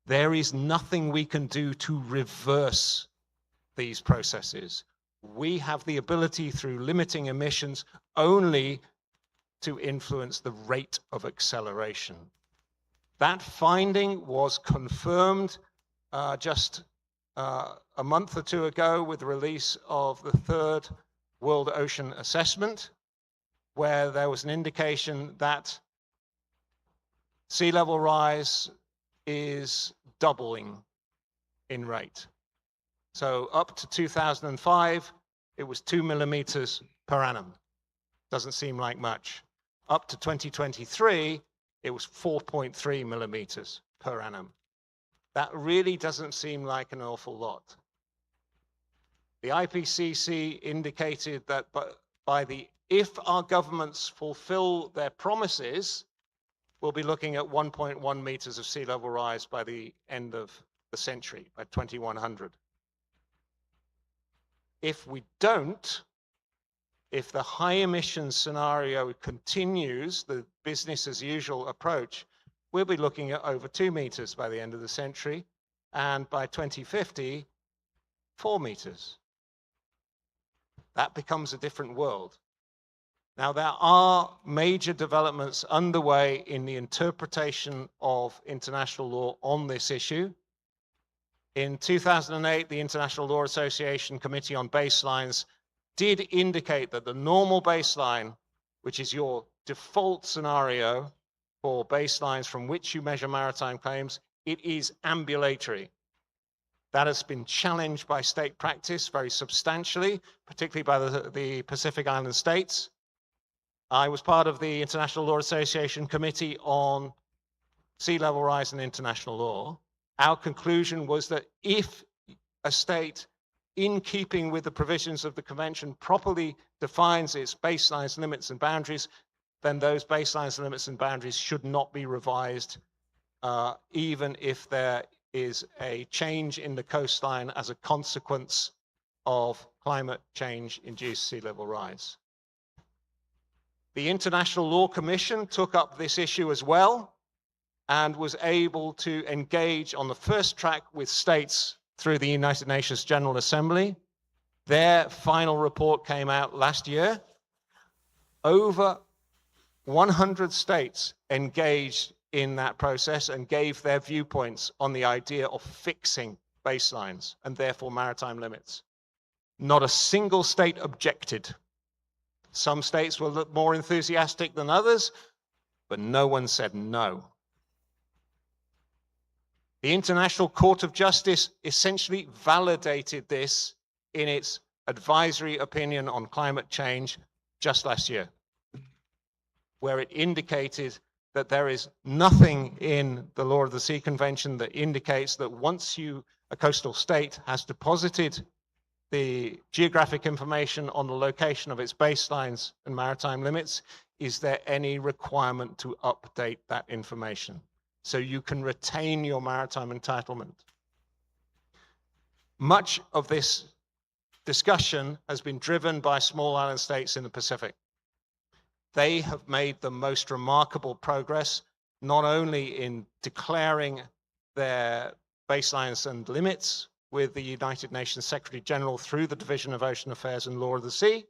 There is nothing we can do to reverse these processes. We have the ability through limiting emissions only to influence the rate of acceleration. That finding was confirmed just a month or two ago with the release of the third World Ocean Assessment, where there was an indication that sea level rise is doubling in rate. So up to 2005, it was 2 millimeters per annum. Doesn't seem like much. Up to 2023, it was 4.3 millimeters per annum. That really doesn't seem like an awful lot. The IPCC indicated that if our governments fulfill their promises, we'll be looking at 1.1 meters of sea level rise by the end of the century, by 2100. If we don't, if the high emissions scenario continues, the business as usual approach, we'll be looking at over 2 meters by the end of the century, and by 2050, 4 meters. That becomes a different world. Now, there are major developments underway in the interpretation of international law on this issue. In 2008, the International Law Association Committee on Baselines did indicate that the normal baseline, which is your default scenario for baselines from which you measure maritime claims, it is ambulatory. That has been challenged by state practice very substantially, particularly by the Pacific Island states. I was part of the International Law Association Committee on Sea Level Rise and International Law. Our conclusion was that if a state, in keeping with the provisions of the Convention, properly defines its baselines, limits, and boundaries, then those baselines, limits, and boundaries should not be revised, even if there is a change in the coastline as a consequence of climate change-induced sea level rise. The International Law Commission took up this issue as well and was able to engage on the first track with states through the United Nations General Assembly. Their final report came out last year. Over 100 states engaged in that process and gave their viewpoints on the idea of fixing baselines and therefore maritime limits. Not a single state objected. Some states were more enthusiastic than others, but no one said no. The International Court of Justice essentially validated this in its advisory opinion on climate change just last year, where it indicated that there is nothing in the Law of the Sea Convention that indicates that once a coastal state has deposited the geographic information on the location of its baselines and maritime limits, is there any requirement to update that information so you can retain your maritime entitlement? Much of this discussion has been driven by small island states in the Pacific. They have made the most remarkable progress, not only in declaring their baselines and limits with the United Nations Secretary General through the Division of Ocean Affairs and Law of the Sea,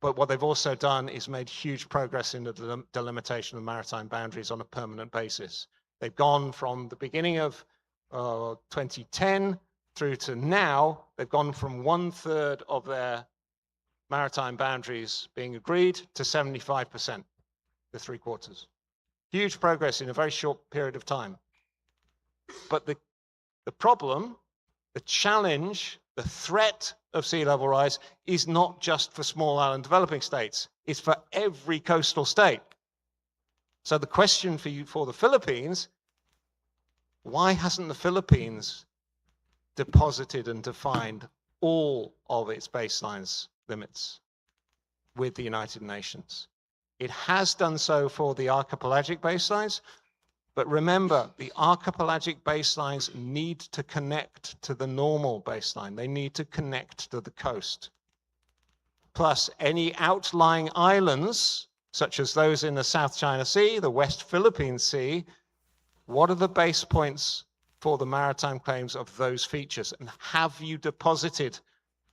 but what they've also done is made huge progress in the delimitation of maritime boundaries on a permanent basis. They've gone from the beginning of 2010 through to now, they've gone from 1/3 of their maritime boundaries being agreed to 75%, the 3/4. Huge progress in a very short period of time. But the problem, the challenge, the threat of sea level rise is not just for small island developing states, it's for every coastal state. So the question for the Philippines, why hasn't the Philippines deposited and defined all of its baselines limits with the United Nations? It has done so for the archipelagic baselines, but remember, the archipelagic baselines need to connect to the normal baseline. They need to connect to the coast. plus any outlying islands, such as those in the South China Sea, the West Philippine Sea, what are the base points for the maritime claims of those features? And have you deposited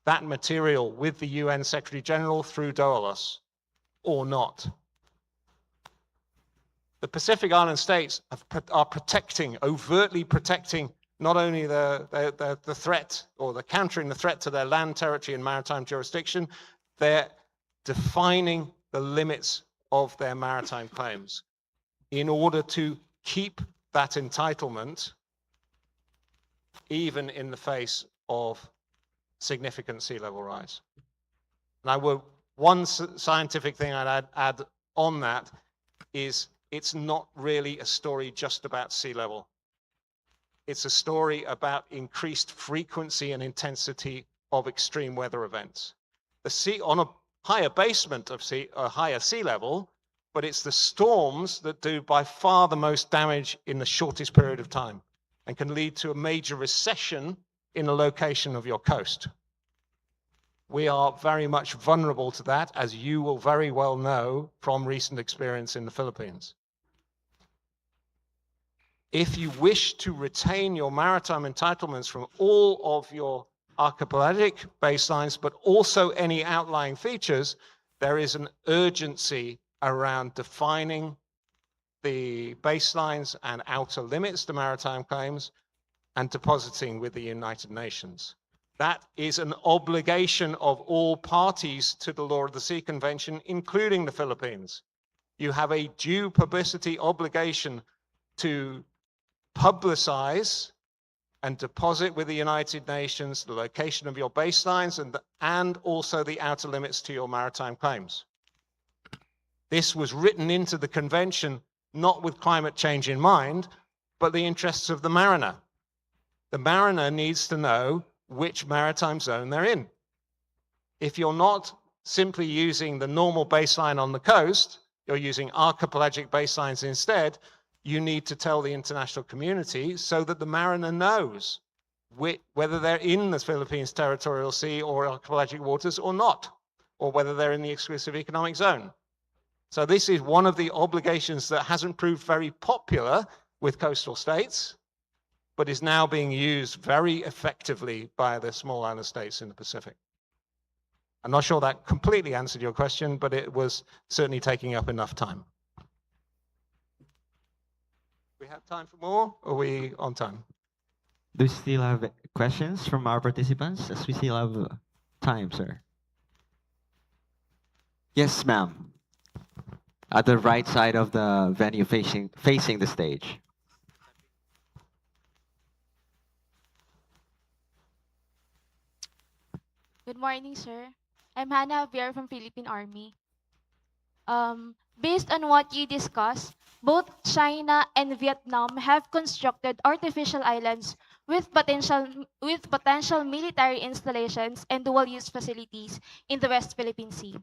that material with the UN Secretary General through DOLOS or not? The Pacific Island states are protecting, overtly protecting, not only the threat or the countering the threat to their land, territory, and maritime jurisdiction, they're defining the limits of their maritime claims in order to keep that entitlement even in the face of significant sea level rise. And one scientific thing I'd add on that is it's not really a story just about sea level. It's a story about increased frequency and intensity of extreme weather events. The sea on a higher basement of a higher sea level, but it's the storms that do by far the most damage in the shortest period of time and can lead to a major recession in the location of your coast. We are very much vulnerable to that, as you will very well know from recent experience in the Philippines. If you wish to retain your maritime entitlements from all of your archipelagic baselines, but also any outlying features, there is an urgency around defining the baselines and outer limits to maritime claims and depositing with the United Nations. That is an obligation of all parties to the Law of the Sea Convention, including the Philippines. You have a due publicity obligation to publicize and deposit with the United Nations the location of your baselines and also the outer limits to your maritime claims. This was written into the convention not with climate change in mind, but the interests of the mariner. The mariner needs to know which maritime zone they're in. If you're not simply using the normal baseline on the coast, you're using archipelagic baselines instead, you need to tell the international community so that the mariner knows whether they're in the Philippines territorial sea or archipelagic waters or not, or whether they're in the exclusive economic zone. So this is one of the obligations that hasn't proved very popular with coastal states, but is now being used very effectively by the small island states in the Pacific. I'm not sure that completely answered your question, but it was certainly taking up enough time. We have time for more, or are we on time? Do we still have questions from our participants? As we still have time, sir. Yes, ma'am. At the right side of the venue, facing the stage. Good morning, sir. I'm Hannah Javier from Philippine Army. Based on what you discussed, both China and Vietnam have constructed artificial islands with potential military installations and dual-use facilities in the West Philippine Sea.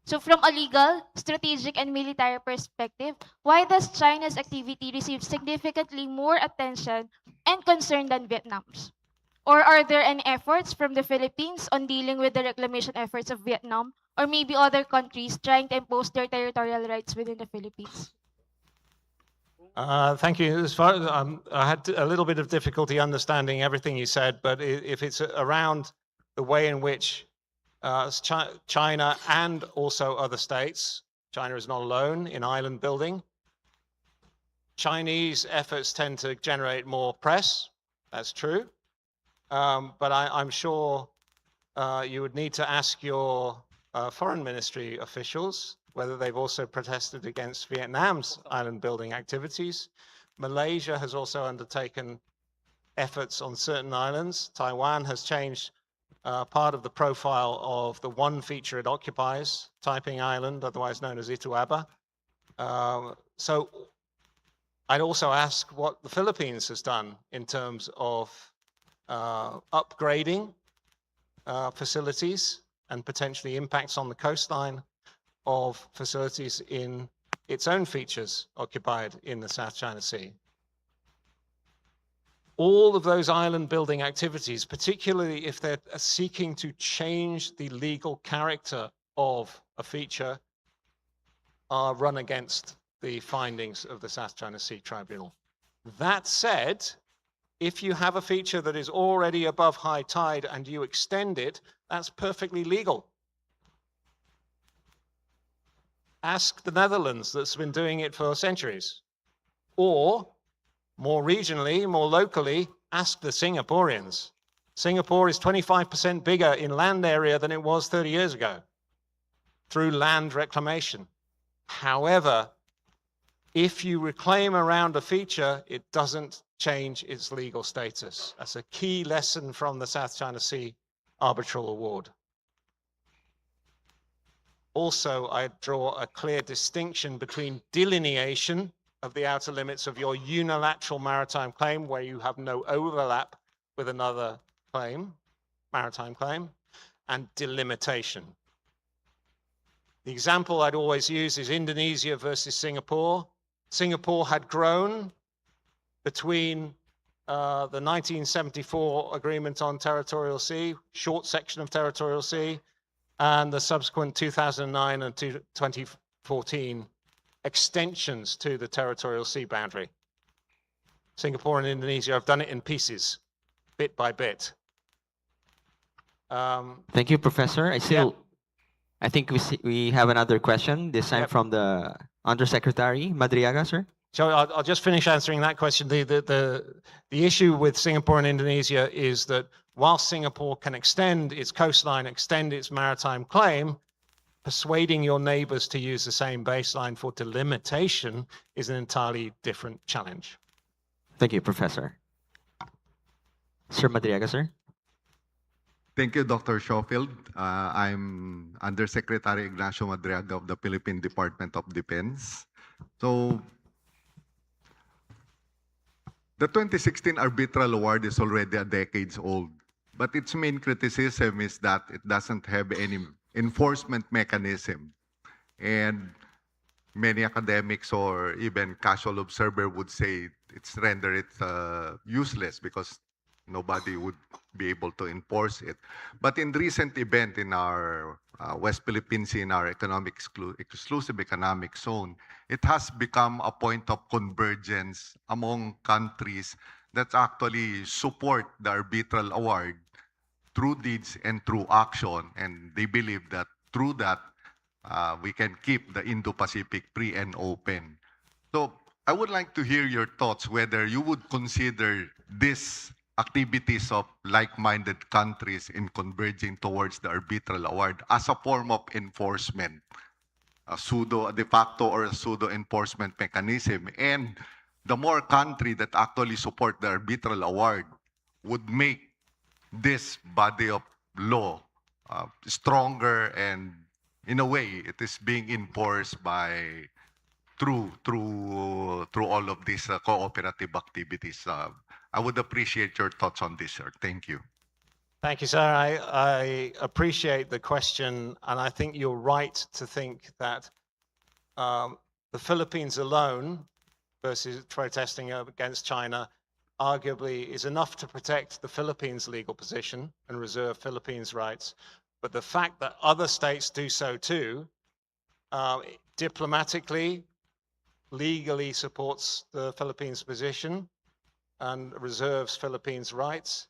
So from a legal, strategic, and military perspective, why does China's activity receive significantly more attention and concern than Vietnam's? Or are there any efforts from the Philippines on dealing with the reclamation efforts of Vietnam, or maybe other countries trying to impose their territorial rights within the Philippines? Thank you. As far as I had a little bit of difficulty understanding everything you said, but if it's around the way in which China and also other states, China is not alone in island building. Chinese efforts tend to generate more press. That's true. But I'm sure you would need to ask your foreign ministry officials whether they've also protested against Vietnam's island building activities. Malaysia has also undertaken efforts on certain islands. Taiwan has changed part of the profile of the one feature it occupies, Taiping Island, otherwise known as Ituaba. So I'd also ask what the Philippines has done in terms of upgrading facilities and potentially impacts on the coastline of facilities in its own features occupied in the South China Sea. all of those island building activities, particularly if they're seeking to change the legal character of a feature, are run against the findings of the South China Sea Tribunal. That said, if you have a feature that is already above high tide and you extend it, that's perfectly legal. Ask the Netherlands, that's been doing it for centuries. Or, more regionally, more locally, ask the Singaporeans. Singapore is 25% bigger in land area than it was 30 years ago through land reclamation. However, if you reclaim around a feature, it doesn't change its legal status. That's a key lesson from the South China Sea Arbitral Award. Also, I draw a clear distinction between delineation of the outer limits of your unilateral maritime claim, where you have no overlap with another claim, maritime claim, and delimitation. The example I'd always use is Indonesia versus Singapore. Singapore had grown between the 1974 agreement on territorial sea, short section of territorial sea, and the subsequent 2009 and 2014 extensions to the territorial sea boundary. Singapore and Indonesia have done it in pieces, bit by bit. Thank you, Professor. I think we have another question, this time from the Undersecretary Madriaga, sir. So I'll just finish answering that question. The issue with Singapore and Indonesia is that while Singapore can extend its coastline, extend its maritime claim, persuading your neighbors to use the same baseline for delimitation is an entirely different challenge. Thank you, Professor. Sir Madriaga, sir. Thank you, Dr. Schofield. I'm Undersecretary Ignacio Madriaga of the Philippine Department of Defense. So, the 2016 Arbitral Award is already a decades old, but its main criticism is that it doesn't have any enforcement mechanism. And many academics or even casual observer would say it's render it useless because nobody would be able to enforce it. But in recent event in our West Philippine Sea, in our exclusive economic zone, it has become a point of convergence among countries that actually support the arbitral award through deeds and through action. And they believe that through that, we can keep the Indo-Pacific free and open. So I would like to hear your thoughts whether you would consider this activities of like-minded countries in converging towards the arbitral award as a form of enforcement, a de facto or a pseudo enforcement mechanism. And the more country that actually support the arbitral award would make this body of law stronger, and in a way it is being enforced by through all of these cooperative activities. I would appreciate your thoughts on this, sir. Thank you. Thank you, sir. I appreciate the question, and I think you're right to think that the Philippines alone versus protesting against China arguably is enough to protect the Philippines' legal position and reserve Philippines' rights. But the fact that other states do so too, diplomatically, legally supports the Philippines' position and reserves Philippines' rights.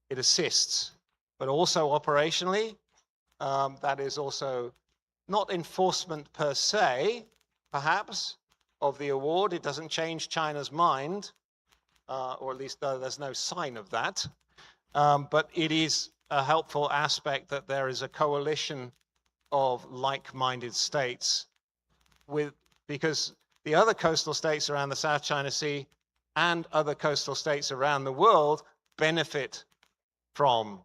It assists, but also operationally, that is also not enforcement per se, perhaps, of the award. It doesn't change China's mind, or at least there's no sign of that. But it is a helpful aspect that there is a coalition of like-minded states because the other coastal states around the South China Sea and other coastal states around the world benefit from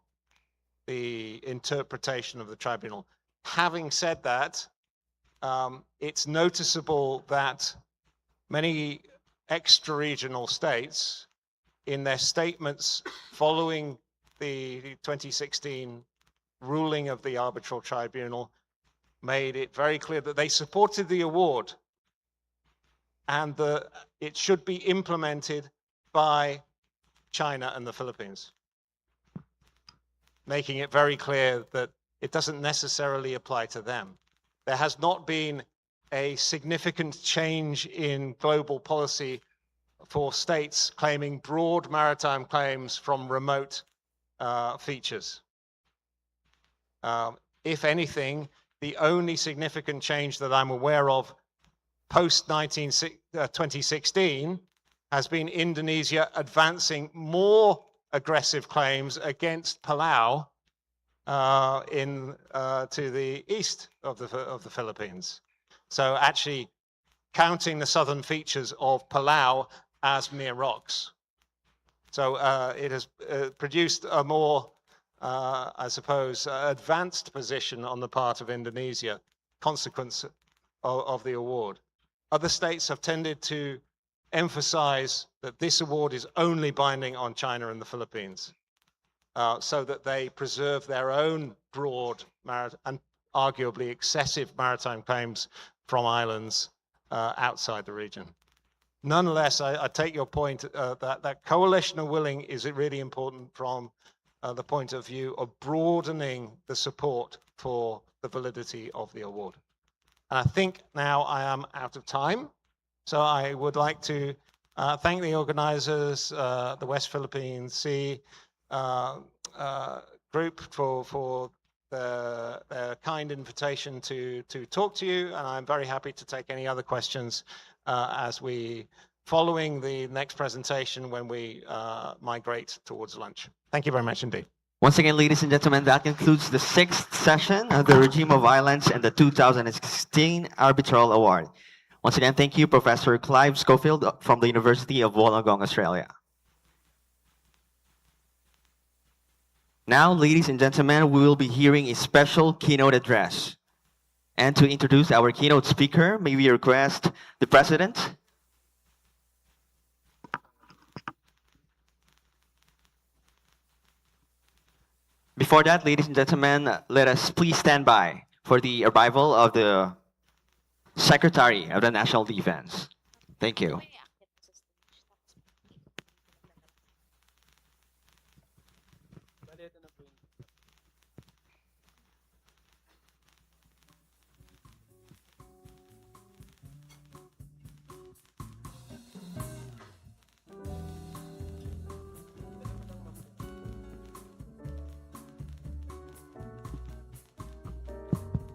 the interpretation of the tribunal. Having said that, it's noticeable that many extra-regional states, in their statements following the 2016 ruling of the Arbitral Tribunal, made it very clear that they supported the award and it should be implemented by China and the Philippines, making it very clear that it doesn't necessarily apply to them. There has not been a significant change in global policy for states claiming broad maritime claims from remote features. If anything, the only significant change that I'm aware of post 2016 has been Indonesia advancing more aggressive claims against Palau to the east of the Philippines. So actually counting the southern features of Palau as mere rocks. So it has produced a more, I suppose, advanced position on the part of Indonesia, consequence of the award. Other states have tended to emphasize that this award is only binding on China and the Philippines, so that they preserve their own broad and arguably excessive maritime claims from islands outside the region. Nonetheless, I take your point that coalition of willing is really important from the point of view of broadening the support for the validity of the award. And I think now I am out of time. So I would like to thank the organizers, the West Philippine Sea group for their kind invitation to talk to you. And I'm very happy to take any other questions as we, following the next presentation when we migrate towards lunch. Thank you very much indeed. Once again, ladies and gentlemen, that concludes the 6th session of the Regime of Islands and the 2016 Arbitral Award. Once again, thank you, Professor Clive Schofield from the University of Wollongong, Australia. Now, ladies and gentlemen, we will be hearing a special keynote address. And to introduce our keynote speaker, may we request the President. Before that, ladies and gentlemen, let us please stand by for the arrival of the Secretary of the National Defense. Thank you.